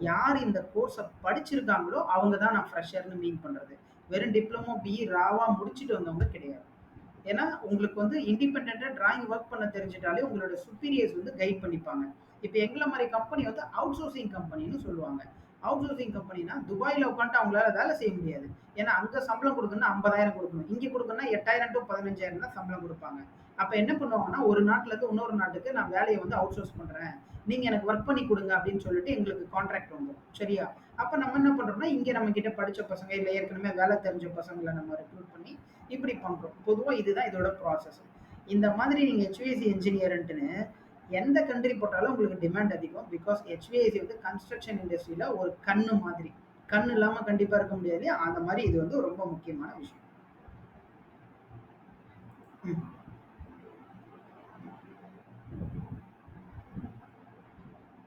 யார் இந்த கோர்ஸ படிச்சிருக்காங்களோ, அவங்க தான் நான் ஃப்ரெஷர்ன்னு மீன் பண்றது. வெறும் டிப்ளமோ, பிஇ ராவா முடிச்சுட்டு வந்தவங்க கிடையாது. ஏன்னா, உங்களுக்கு வந்து இண்டிபெண்டன்ட்டா டிராயிங் ஒர்க் பண்ண தெரிஞ்சுட்டாலே உங்களோட சுப்பீரியர்ஸ் வந்து கைட் பண்ணிப்பாங்க. இப்ப எங்கள மாரி கம்பெனி வந்து அவுட் சோர்சிங் கம்பெனின்னு சொல்லுவாங்க. அவுட் சோர்சிங் கம்பெனினா துபாய்ல உட்காந்துட்டு அவங்களால வேலை செய்ய முடியாது. ஏன்னா, அங்க சம்பளம் குடுக்கணும்னா 50,000 குடுக்கணும். இங்க குடுக்கணும்னா 8,000 டூ 15,000 தான் சம்பளம் குடுப்பாங்க. அப்ப என்ன பண்ணுவாங்கன்னா, ஒரு நாட்டுல இருந்து இன்னொரு நாட்டுக்கு நான் வேலைய வந்து அவுட் சோர்ஸ் பண்றேன். நீங்க எனக்கு ஒர்க் பண்ணி குடுங்க அப்படின்னு சொல்லிட்டு எங்களுக்கு கான்ட்ராக்ட் வந்துரும். சரியா? அப்ப நம்ம என்ன பண்றோம்னா, இங்க நம்ம கிட்ட படிச்ச பசங்க, இல்ல ஏற்கனவே வேலை தெரிஞ்ச பசங்கள நம்ம ரெக்ரூட் பண்ணி இப்படி பண்றோம். பொதுவா இதுதான் இதோட ப்ராசஸ். இந்த மாதிரி நீங்க HVAC என்ஜினியர்ன்ட்டுன்னு எந்த கண்ட்ரி போட்டாலும் உங்களுக்கு டிமாண்ட் அதிகம். பிகாஸ் HVAC வந்து கன்ஸ்ட்ரக்ஷன் இண்டஸ்ட்ரியில ஒரு கண்ணு மாதிரி. கண் இல்லாம கண்டிப்பா இருக்க முடியாது இல்லையா? அந்த மாரி இது வந்து ரொம்ப முக்கியமான விஷயம். ம்.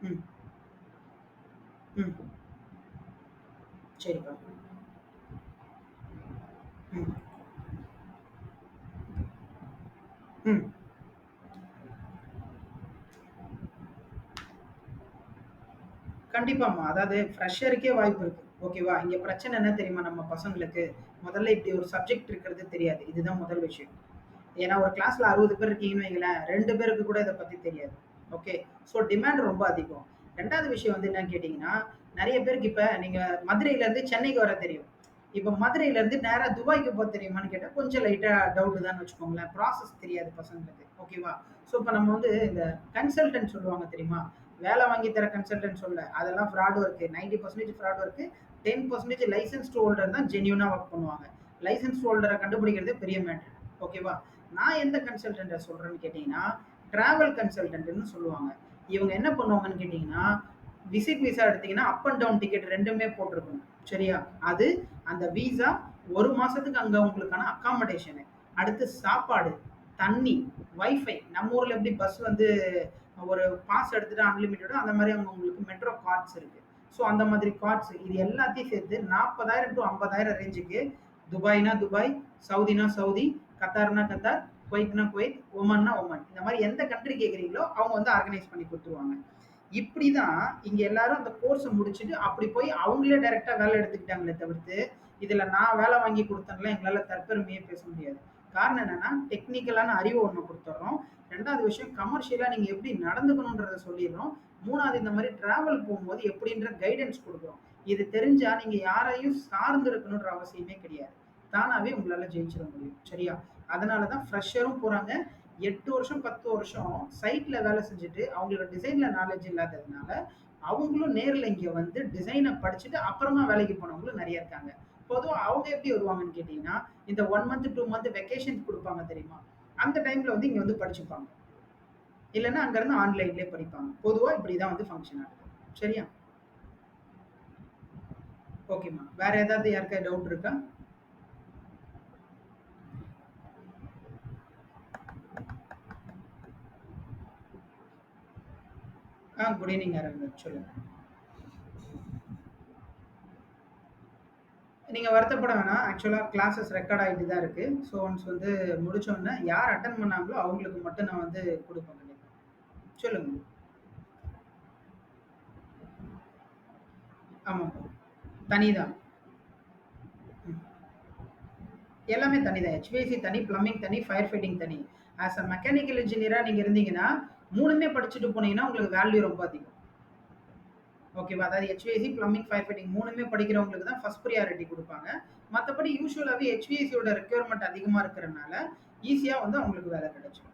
ம். ம். சரிப்பா. ம். ம். கண்டிப்பாம்மா. அதாவது ஃப்ரெஷருக்கே வாய்ப்பு இருக்கு. ஓகேவா? இங்க பிரச்சனை என்ன தெரியுமா நம்ம பசங்களுக்கு? முதல்ல இப்படி ஒரு சப்ஜெக்ட் இருக்கிறது தெரியாது. இதுதான் முதல் விஷயம். ஏன்னா ஒரு கிளாஸ்ல 60 பேர் இருக்கீங்கன்னு வைங்களேன், 2 பேருக்கு கூட இத பத்தி தெரியாது. ஓகே. ஸோ டிமாண்ட் ரொம்ப அதிகம். 2வது விஷயம் வந்து என்னன்னு கேட்டீங்கன்னா, நெறைய பேருக்கு இப்ப நீங்க மதுரையிலருந்து சென்னைக்கு வர தெரியும். இப்ப மதுரையிலருந்து நேரா துபாய்க்கு போ தெரியுமான்னு கேட்டா, கொஞ்சம் லைட்டா டவுட் தான்னு வச்சுக்கோங்களேன். ப்ராசஸ் தெரியாது பசங்களுக்கு. ஓகேவா? ஸோ இப்ப நம்ம வந்து இந்த கன்சல்டன்ட் சொல்லுவாங்க தெரியுமா? வேலை வாங்கி தர கன்சல்டன்ட் சொல்ல. அதெல்லாம் fraud work. 90% fraud work. 10% licensed holder தான் ஜென்யூனா ஒர்க் பண்ணுவாங்க. லைசென்ஸ்டு ஹோல்டர கண்டுபிடிக்கிறதே பெரிய மேட்டர். ஓகேவா? நான் எந்த கன்சல்டன்ட்ட சொல்றேன்னு கேட்டீங்கன்னா, டிராவல் கன்சல்டன்ட்ன்னு சொல்லுவாங்க. இவங்க என்ன பண்ணுவாங்கன்னு கேட்டீங்கன்னா, விசிட் விசா எடுத்தீங்கன்னா, அப் அண்ட் டவுன் டிக்கெட் 2மே போட்டிருக்கணும். சரியா? அது அந்த விசா 1 மாசத்துக்கு அங்க உங்களுக்கான அக்காமடேஷனு. அடுத்து சாப்பாடு, தண்ணி, வைஃபை. நம்ம ஊர்ல எப்படி பஸ் வந்து ஒரு பாஸ் எடுத்துட்டு அன்லிமிட்டடோ, அந்த மாரி அங்க உங்களுக்கு மெட்ரோ கார்ட்ஸ் இருக்கு. ஸோ அந்த மாதிரி கார்ட்ஸ் இது எல்லாத்தையும் சேர்த்து 40,000 டூ 50,000 ரேஞ்சுக்கு துபாய்னா துபாய், சவுதினா சவுதி, கத்தார்னா கத்தார், குவைத்னா குவைத், ஒமன்னா ஒமன். இந்த மாரி எந்த கண்ட்ரி கேட்குறீங்களோ, அவங்க வந்து ஆர்கனைஸ் பண்ணி குடுத்துருவாங்க. இப்படிதான் இங்க எல்லாரும் அந்த கோர்ஸ முடிச்சுட்டு, அப்படி போய் அவங்களே டைரக்ட்டா வேலை எடுத்துக்கிட்டாங்களே தவிர்த்து, இதுல நான் வேலை வாங்கி குடுத்தேன்லாம் எங்களால தற்பெருமையே பேச முடியாது. காரணம் என்னன்னா, டெக்னிக்கலான அறிவு ஒண்ணு குடுத்துர்றோம். 2வது விஷயம் கமர்ஷியலா நீங்க எப்படி நடந்துக்கணும்ன்றத சொல்லிர்றோம். 3வது இந்த மாரி டிராவல் போம்போது எப்படின்ற கைடன்ஸ் குடுக்குறோம். இது தெரிஞ்சா நீங்க யாரையும் சார்ந்து இருக்கணும்ன்ற அவசியமே கிடையாது. தானாவே உங்களால ஜெயிச்சிட முடியும். சரியா? அதனால தான் ஃப்ரெஷரும் போறாங்க. 8 வருஷம், 10 வருஷம் சைட்ல வேலை செஞ்சுட்டு, அவங்களுக்கு டிசைன்ல நாலேட்ஜ் இல்லாததுனால, அவங்களும் நேர்ல இங்க வந்து டிசைன படிச்சுட்டு அப்புறமா வேலைக்கு போனவங்களும் நெறைய இருக்காங்க. பொதுவா அவங்க எப்படி வருவாங்கன்னு கேட்டீங்கன்னா, இந்த 1 மந்த், 2 மந்த் வெக்கேஷன் குடுப்பாங்க தெரியுமா? அந்த டைம்ல வந்து இங்க வந்து படிச்சுப்பாங்க. இல்லன்னா அங்கருந்து ஆன்லைன்லயே படிப்பாங்க. பொதுவா இப்படிதான் வந்து ஃபங்ஷன் ஆகுது. சரியா? ஓகேம்மா. வேற ஏதாவது யாருக்காவது டவுட் இருக்கா? Good evening Aravindan. சொல்லுங்க. நீங்க வருத்தப்பட வேணாம். ஆக்சுவலா கிளாஸஸ் ரெக்கார்ட் ஆயிட்டு தான் இருக்கு. ஸோ ஒன்ஸ் வந்து முடிச்சோனே யார் அட்டெண்ட் பண்ணாங்களோ அவங்களுக்கு மட்டும் நான் வந்து குடுப்பேன் கண்டிப்பா. சொல்லுங்க. ஆமாங்க. தனி தான். ம். எல்லாமே தனி தான். HVAC தனி, பிளம்பிங் தனி, ஃபயர் ஃபைட்டிங் தனி. ஆஸ் அ மெக்கானிக்கல் இன்ஜினியரா நீங்க இருந்தீங்கன்னா, 3மே படிச்சுட்டு போனீங்கன்னா உங்களுக்கு வேல்யூ ரொம்ப அதிகம். ஓகேவா? அதாவது HVAC, பிளம்பிங், ஃபயர் ஃபைட்டிங் 3மே படிக்கிறவங்களுக்கு தான் ஃபர்ஸ்ட் பிரியாரிட்டி குடுப்பாங்க. மத்தபடி யூசுவலாவே HVACயோட ரெக்யர்மென்ட் அதிகமா இருக்கிறனால, ஈஸியா வந்து அவங்களுக்கு வேலை கிடைச்சுரும்.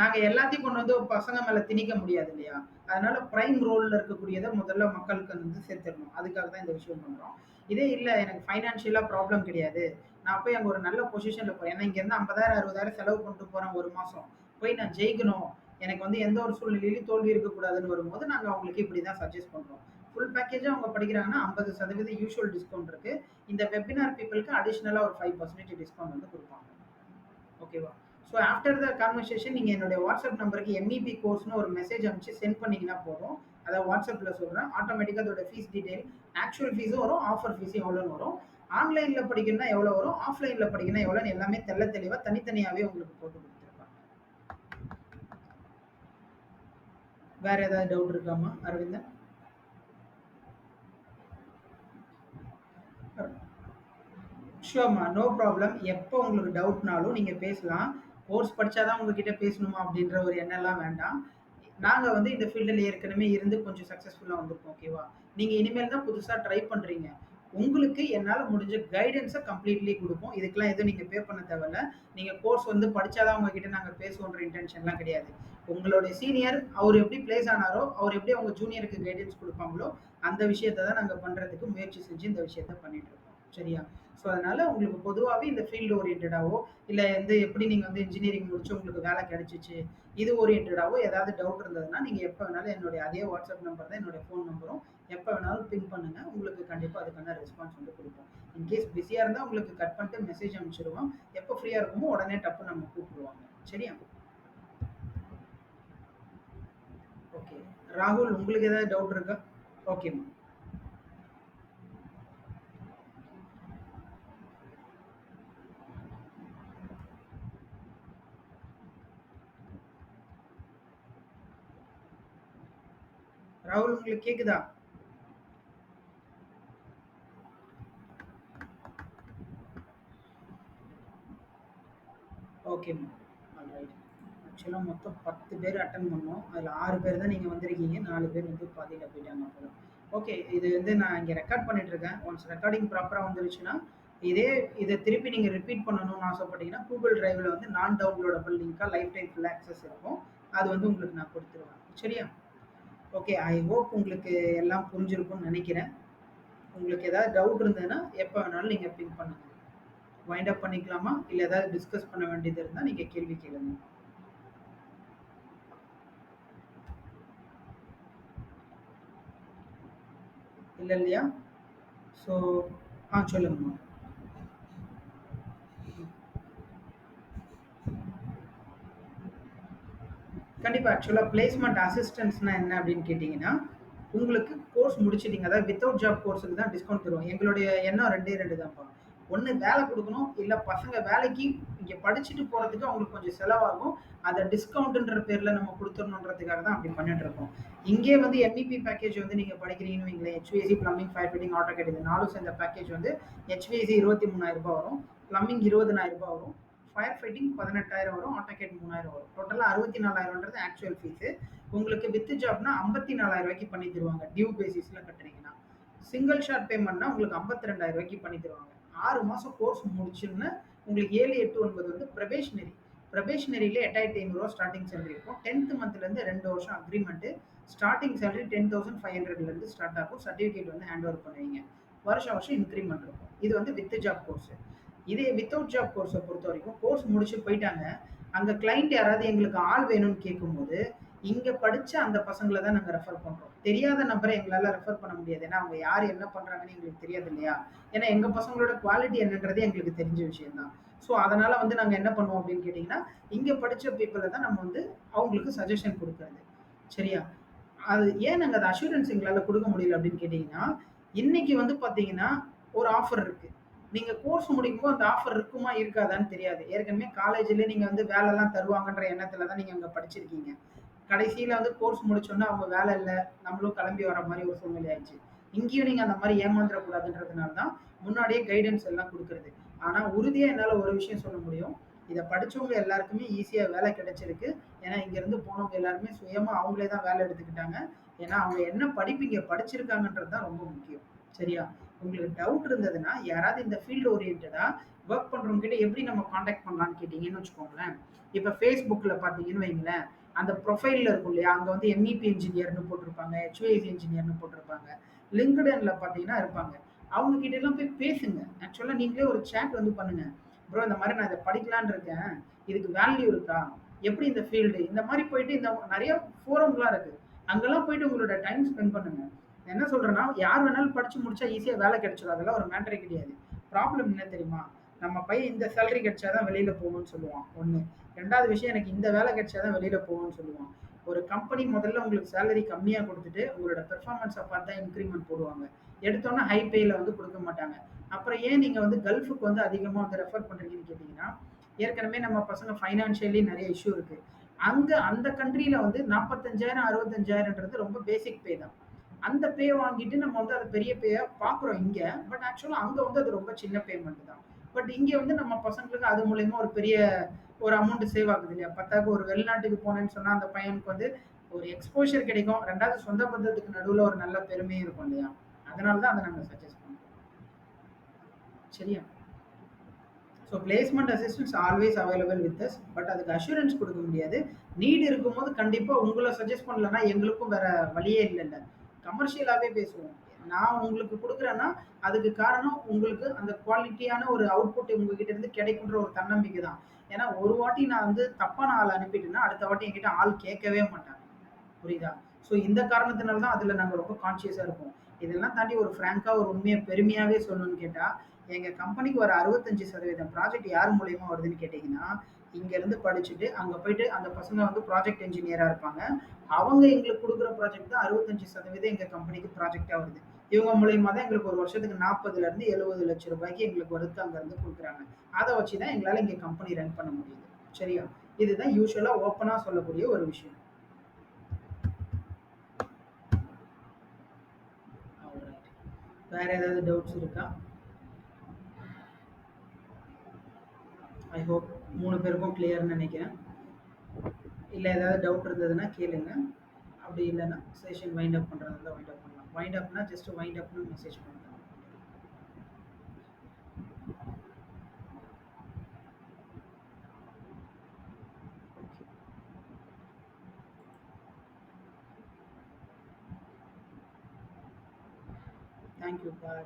நாங்க எல்லாத்தையும் கொண்டு வந்து பசங்க மேல திணிக்க முடியாது இல்லையா? அதனால பிரைம் ரோல்ல இருக்கக்கூடியத முதல்ல மக்களுக்கு வந்து சேர்த்துரணும். அதுக்காக தான் இந்த விஷயம் பண்றோம். இதே இல்ல எனக்கு ஃபைனான்ஷியலா ப்ராப்ளம் கிடையாது. நான் போய் அங்க ஒரு நல்ல பொசிஷன்ல போறேன். ஏன்னா இங்கேருந்து 50,000 60,000 செலவு பண்ணிட்டு போறேன் 1 மாசம். போய் நான் ஜெயிக்கணும். எனக்கு வந்து எந்த ஒரு சூழ்நிலையிலும் தோல்வி இருக்கக்கூடாதுன்னு வரும்போது, நாங்க அவங்களுக்கு இப்படி தான் சஜெஸ்ட் பண்றோம். ஃபுல் பேக்கேஜா அவங்க படிக்கிறாங்கன்னா 50% யூசுவல் டிஸ்கவுண்ட் இருக்கு. இந்த வெபினார் பீப்பிள்க்கு அடிஷனலா ஒரு 5% டிஸ்கவுண்ட் வந்து குடுப்பாங்க. ஓகேவா? ஸோ ஆஃப்டர் த கான்வர்சேஷன் நீங்க என்னுடைய வாட்ஸ்அப் நம்பருக்கு MEP கோர்ஸ்ன்னு ஒரு மெசேஜ் அனுப்பிச்சு சென்ட் பண்ணீங்கன்னா போதும். அதாவது வாட்ஸ்அப்ல சொல்றேன். ஆட்டோமேட்டிக்கா அதோட ஃபீஸ் டீடைல், ஆக்சுவல் ஃபீஸும் வரும், ஆஃபர் ஃபீஸும் எவ்வளோன்னு வரும். ஆன்லைன்ல படிக்கணும்னா எவ்வளோ வரும், ஆஃப்லைன்ல படிக்கணும்னா எவ்வளோன்னு எல்லாமே தெள்ள தெளிவா தனித்தனியாவே உங்களுக்கு போட்டு குடுத்துருப்பாங்க. வேற ஏதாவது டவுட் இருக்காமா அரவிந்தன்? ஷூர்மா, no problem. எப்போ உங்களுக்கு டவுட்னாலும் நீங்க பேசலாம். கோர்ஸ் படிச்சா தான் உங்ககிட்ட பேசணுமா அப்படின்ற ஒரு எண்ணம்லாம் வேண்டாம். நாங்க வந்து இந்த ஃபீல்டுல ஏற்கனவே இருந்து கொஞ்சம் சக்சஸ்ஃபுல்லா வந்திருக்கோம். ஓகேவா? நீங்க இனிமேல் தான் புதுசா ட்ரை பண்றீங்க. உங்களுக்கு என்னால முடிஞ்ச கைடன்ஸ கம்ப்ளீட்லி குடுப்போம். இதுக்கெல்லாம் எதுவும் நீங்க பே பண்ண தேவையில்ல. நீங்க கோர்ஸ் வந்து படிச்சா தான் உங்ககிட்ட நாங்க பேசுவோன்ற இன்டென்ஷன்லாம் கிடையாது. உங்களுடைய சீனியர் அவர் எப்படி பிளேஸ் ஆனாரோ, அவர் எப்படி அவங்க ஜூனியருக்கு கைடன்ஸ் குடுப்பாங்களோ, அந்த விஷயத்த தான் நாங்க பண்றதுக்கு முயற்சி செஞ்சு இந்த விஷயத்த பண்ணிட்டு இருக்கோம். சரியா? ஸோ அதனால உங்களுக்கு பொதுவாவே இந்த ஃபீல்டு ஓரியன்டடாவோ, இல்ல வந்து எப்படி நீங்க வந்து இன்ஜினியரிங் முடிச்சு உங்களுக்கு வேலை கிடைச்சுச்சு, இது ஓரியன்டடாவோ ஏதாவது டவுட் இருந்ததுன்னா, நீங்க எப்ப வேணாலும் என்னுடைய அதே வாட்ஸ்அப் நம்பர் தான் என்னுடைய ஃபோன் நம்பரும். எப்ப வேணாலும் பிங் பண்ணுங்க. உங்களுக்கு கண்டிப்பா அதுக்கான ரெஸ்பான்ஸ் வந்து குடுப்போம். இன்கேஸ் பிஸியா இருந்தா உங்களுக்கு கட் பண்ணிட்டு மெசேஜ் அனுப்பிச்சுருவோம். எப்ப ஃப்ரீயா இருக்குமோ உடனே டப்புன்னு நம்ம கூப்பிடுவாங்க. சரியா? ஓகே. ராகுல் உங்களுக்கு ஏதாவது டவுட் இருக்கா? ஓகேம்மா. ராகுல் உங்களுக்கு கேக்குதா? ஓகேம்மா. ஆல்ரைட். ஆக்சுவலா மொத்தம் 10 பேர் அட்டெண்ட் பண்ணோம். அதுல 6 பேர் தான் நீங்க வந்திருக்கீங்க. 4 பேர் வந்து பாதியில போயிட்டாங்க போல. ஓகே. இது வந்து நான் இங்க ரெக்கார்ட் பண்ணிட்டு இருக்கேன். ஒன்ஸ் ரெக்கார்டிங் ப்ராப்பரா வந்துருச்சுன்னா, இதே இத திருப்பி நீங்க ரிப்பீட் பண்ணணும்னு ஆசைப்பட்டீங்கன்னா, Google டிரைவ்ல வந்து நான் டவுன்லோடபிள் லிங்க்கா லைஃப் டைம் ஃபுல் ஆக்சஸ் இருக்கும். அது வந்து உங்களுக்கு நான் குடுத்துருவேன். சரியா? ஓகே. ஐ ஹோப் உங்களுக்கு எல்லாம் புரிஞ்சிருக்கும்னு நெனைக்கிறேன். உங்களுக்கு ஏதாவது டவுட் இருந்ததுன்னா, எப்ப வேணாலும் நீங்க பிங் பண்ணுங்க. வைண்ட் அப் பண்ணிக்கலாமா? இல்ல ஏதாவது டிஸ்கஸ் பண்ண வேண்டியது இருந்தா நீங்க கேள்வி கேளுங்க. இல்ல இல்லையா? ஸோ சொல்லுங்கம்மா. கண்டிப்பா. ஆக்சுவலா பிளேஸ்மெண்ட் அசிஸ்டன்ஸ்னா என்ன அப்படின்னு கேட்டீங்கன்னா, உங்களுக்கு கோர்ஸ் முடிச்சுட்டீங்க. அதாவது வித்தவுட் ஜாப் கோர்ஸ்க்கு தான் டிஸ்கவுண்ட் தருவோம். எங்களுடைய எண்ணம் 2டே 2 தான்ப்பா. ஒண்ணு வேலை குடுக்கணும். இல்ல பசங்க வேலைக்கு இங்க படிச்சுட்டு போறதுக்கு அவங்களுக்கு கொஞ்சம் செலவாகும். அத டிஸ்கவுண்ட்ன்ற பேர்ல நம்ம குடுத்துறணுன்றதுக்காக தான் அப்படி பண்ணிட்டு இருக்கோம். இங்கே வந்து MEP பேக்கேஜ் வந்து நீங்க படிக்கிறீங்கன்னு வைங்களேன், HVAC, plumbing, fire fitting, AutoCAD இது 4ம் சேர்ந்த பேக்கேஜ் வந்து HVAC ரூ. 23,000 வரும். பிளம்பிங் ரூ. 20,000 வரும். ஃபயர் ஃபைட்டிங் 18,000 வரும். ஆட்டோகேட் 3,000 வரும். டோட்டலா 64,000ன்றது ஆக்சுவல் ஃபீஸ். உங்களுக்கு வித் ஜாப்னா 54,000 பண்ணி தருவாங்க. டியூ பேசிஸ்ல கட்டுறீங்கன்னா. சிங்கிள் ஷாட் பேமெண்ட்னா உங்களுக்கு 52,000 பண்ணி தருவாங்க. 6 மாசம் கோர்ஸ் முடிச்சுன்னு உங்களுக்கு 7, 8, 9 வந்து ப்ரொபேஷனரி. ப்ரொபேஷனரியில ரூ. 8,500 ஸ்டார்ட்டிங் சேலரி இருக்கும். 10th மந்த்லேருந்து 2 வருஷம் அக்ரிமெண்ட். ஸ்டார்ட்டிங் சேலரி 10,500லேருந்து ஸ்டார்ட் ஆகும். சர்டிஃபிகேட் வந்து ஹேண்ட் ஓவர் பண்ணுவீங்க. வருஷம் வருஷம் இன்க்ரிமெண்ட் இருக்கும். இது வந்து வித் ஜாப் கோர்ஸ். இதே வித்தவுட் ஜாப் கோர்ஸை பொறுத்த வரைக்கும் கோர்ஸ் முடிச்சு போயிட்டாங்க. அங்க கிளைண்ட் யாராவது எங்களுக்கு ஆள் வேணும்னு கேட்கும்போது, இங்க படிச்ச அந்த பசங்கள தான் நாங்க ரெஃபர் பண்றோம். தெரியாத நபரை எங்களால ரெஃபர் பண்ண முடியாது. ஏன்னா, அவங்க யார் என்ன பண்றாங்கன்னு எங்களுக்கு தெரியாது இல்லையா? ஏன்னா, எங்க பசங்களோட குவாலிட்டி என்னன்றது எங்களுக்கு தெரிஞ்ச விஷயம் தான். ஸோ, அதனால வந்து நாங்க என்ன பண்ணுவோம் அப்படின்னு கேட்டீங்கன்னா, இங்க படிச்ச பீப்பிள தான் நம்ம வந்து அவங்களுக்கு சஜஷன் குடுக்குறது. சரியா? அது ஏன் நாங்க அந்த அஷ்யூரன்ஸ் எங்களால குடுக்க முடியல அப்படின்னு கேட்டீங்கன்னா, இன்னைக்கு வந்து பார்த்தீங்கன்னா, ஒரு ஆஃபர் இருக்கு. நீங்க கோர்ஸ் முடிக்கும்போது அந்த ஆஃபர் இருக்குமா, இருக்காதான்னு தெரியாது. ஏற்கனவே காலேஜ்லயே நீங்க வந்து வேலைலாம் தருவாங்கன்ற எண்ணத்துல தான் நீங்க அங்க படிச்சிருக்கீங்க. கடைசியில வந்து கோர்ஸ் முடிச்சோனே அவங்க வேலை இல்ல, நம்மளும் கிளம்பி வர மாரி ஒரு சூழ்நிலை ஆயிடுச்சு. இங்கேயும் நீங்க அந்த மாரி ஏமாந்துறக் கூடாதுன்றதுனால தான் முன்னாடியே கைடன்ஸ் எல்லாம் குடுக்குறது. ஆனா உறுதியா என்னால ஒரு விஷயம் சொல்ல முடியும். இத படிச்சவங்க எல்லாருக்குமே ஈஸியா வேலை கிடைச்சிருக்கு. ஏன்னா இங்கருந்து போனவங்க எல்லாருமே சுயமா அவங்களே தான் வேலை எடுத்துக்கிட்டாங்க. ஏன்னா அவங்க என்ன படிப்பு இங்க படிச்சிருக்காங்கன்றது தான் ரொம்ப முக்கியம். சரியா? உங்களுக்கு டவுட் இருந்ததுன்னா, யாராவது இந்த ஃபீல்ட் ஓரியன்டடா வொர்க் பண்றவங்க கிட்ட எப்படி நம்ம கான்டாக்ட் பண்ணலாம்னு கேட்டீங்கன்னு வச்சுக்கோங்களேன். இப்ப Facebookல பார்த்தீங்கன்னு வைங்களேன், அந்த ப்ரொஃபைல்ல இருக்கும் இல்லையா? அங்க வந்து MEP இன்ஜினியர்ன்னு போட்டிருப்பாங்க. HVAC இன்ஜினியர்ன்னு போட்டிருப்பாங்க. LinkedInல பார்த்தீங்கன்னா இருப்பாங்க. அவங்க கிட்ட எல்லாம் போய் பேசுங்க. ஆக்சுவலா நீங்களே ஒரு சேட் வந்து பண்ணுங்க. ப்ரோ இந்த மாரி நான் இத படிக்கலான்னு இருக்கேன். இதுக்கு வேல்யூ இருக்கா? எப்படி இந்த ஃபீல்டு? இந்த மாரி போயிட்டு இந்த நெறைய ஃபோரம்லாம் இருக்கு. அங்கலாம் போயிட்டு உங்களோட டைம் ஸ்பெண்ட் பண்ணுங்க. நான் என்ன சொல்றேன்னா, யார் வேணாலும் படிச்சு முடிச்சா ஈஸியா வேலை கிடைச்சிரும். அதெல்லாம் ஒரு மேட்டரே கிடையாது. ப்ராப்ளம் என்ன தெரியுமா? நம்ம பையன் இந்த சேலரி கிடைச்சா தான் வெளியில போணும்னு சொல்லுவான். 1. 2வது விஷயம் எனக்கு இந்த வேலை கிடைச்சா தான் வெளியில போணும்னு சொல்லுவான். ஒரு கம்பெனி முதல்ல உங்களுக்கு சேலரி கம்மியா குடுத்துட்டு, உங்களோட பெர்ஃபார்மன்ஸ பார்த்து தான் இன்கிரிமென்ட் போடுவாங்க. எடுத்தோனே ஹை பேல வந்து குடுக்க மாட்டாங்க. அப்புறம் ஏன் நீங்க வந்து கல்ஃப்க்கு வந்து அதிகமா வந்து ரெஃபர் பண்றீங்கன்னு கேட்டீங்கன்னா, ஏற்கனவே நம்ம பசங்க ஃபைனான்ஷியலி நெறைய இஷ்யூ இருக்கு. அங்க அந்த கண்ட்ரில வந்து 45,000 65,000ன்றது ரொம்ப பேசிக் பே தான். அந்த பே வாங்கிட்டு நம்ம வந்து அத பெரிய பேயா பார்க்குறோம் இங்க. பட் ஆக்சுவலா அங்க வந்து அது ரொம்ப சின்ன பேமெண்ட் தான். பட் இங்க வந்து நம்ம பசங்களுக்கு அது மூலியமா ஒரு பெரிய ஒரு அமௌண்ட் சேவ் ஆகுது இல்லையா? பத்தாக்கு ஒரு வெளிநாட்டுக்கு போனேன்னு சொன்னா, அந்த பையனுக்கு வந்து ஒரு எக்ஸ்போஷர் கிடைக்கும். 2வது சொந்த பந்தத்துக்கு நடுவுல ஒரு நல்ல பெருமையும் இருக்கும் இல்லையா? அதனால தான் அத நாங்க சஜெஸ்ட் பண்றோம். சரியா? So placement assistance always available with us. But அதுக்கு அஷூரன்ஸ் குடுக்க முடியாது. நீட் இருக்கும்போது கண்டிப்பா உங்கள சஜெஸ்ட் பண்ணலன்னா எங்களுக்கும் வேற வழியே இல்லல்ல. கமர்ஷியலாவே பேசுவோம். நான் உங்களுக்கு குடுக்குறேன்னா, அதுக்கு காரணம் உங்களுக்கு அந்த குவாலிட்டியான ஒரு அவுட்புட் உங்ககிட்ட இருந்து கிடைக்குன்ற ஒரு தன்னம்பிக்கை தான். ஏன்னா, ஒரு வாட்டி நான் வந்து தப்பான ஆள அனுப்பிட்டேன்னா, அடுத்த வாட்டி என்கிட்ட ஆள் கேட்கவே மாட்டாங்க. புரியுதா? ஸோ இந்த காரணத்தினால தான் அதில நாங்க ரொம்ப கான்ஷியஸா இருப்போம். இதெல்லாம் தாண்டி ஒரு ஃப்ராங்க்கா ஒரு உண்மைய பெருமையாவே சொல்லணும்னு கேட்டா, எங்க கம்பெனிக்கு வர 65% ப்ராஜெக்ட் யார் மூலியமா வருதுன்னு கேட்டீங்கன்னா, இங்கருந்து படிச்சுட்டு, அங்க போயிட்டு அந்த பசங்க வந்து ப்ராஜெக்ட் என்ஜினியரா இருப்பாங்க. அவங்க எங்களுக்கு குடுக்குற ப்ராஜெக்ட் தான் 65% எங்க கம்பெனிக்கு ப்ராஜெக்ட்டா வருது. இவங்க மூலியமா தான் எங்களுக்கு ஒரு வருஷத்துக்கு 40லருந்து 70 லட்சம் ரூபாய்க்கு எங்களுக்கு ஒர்க் அங்கருந்து குடுக்குறாங்க. அத வச்சு தான் எங்களால இங்க கம்பெனி ரன் பண்ண முடியுது. சரியா? இதுதான் யூசுவலா ஓப்பனா சொல்லக்கூடிய ஒரு விஷயம். ஆல்ரைட். வேற ஏதாவது டவுட்ஸ் இருக்கா? ஐ ஹோப் 3 பேருக்கும் கிளியர்ன்னு நினைக்கிறேன். இல்ல ஏதாவது டவுட் இருந்ததுன்னா கேளுங்க. அப்படி இல்லன்னா செஷன் வைண்ட் அப் பண்றதா இருந்தா வைண்ட் அப் பண்ணலாம். வைண்ட் அப்னா ஜஸ்ட் வைண்ட் அப்னு மெசேஜ் பண்ணுங்க. Thank you. பாய்.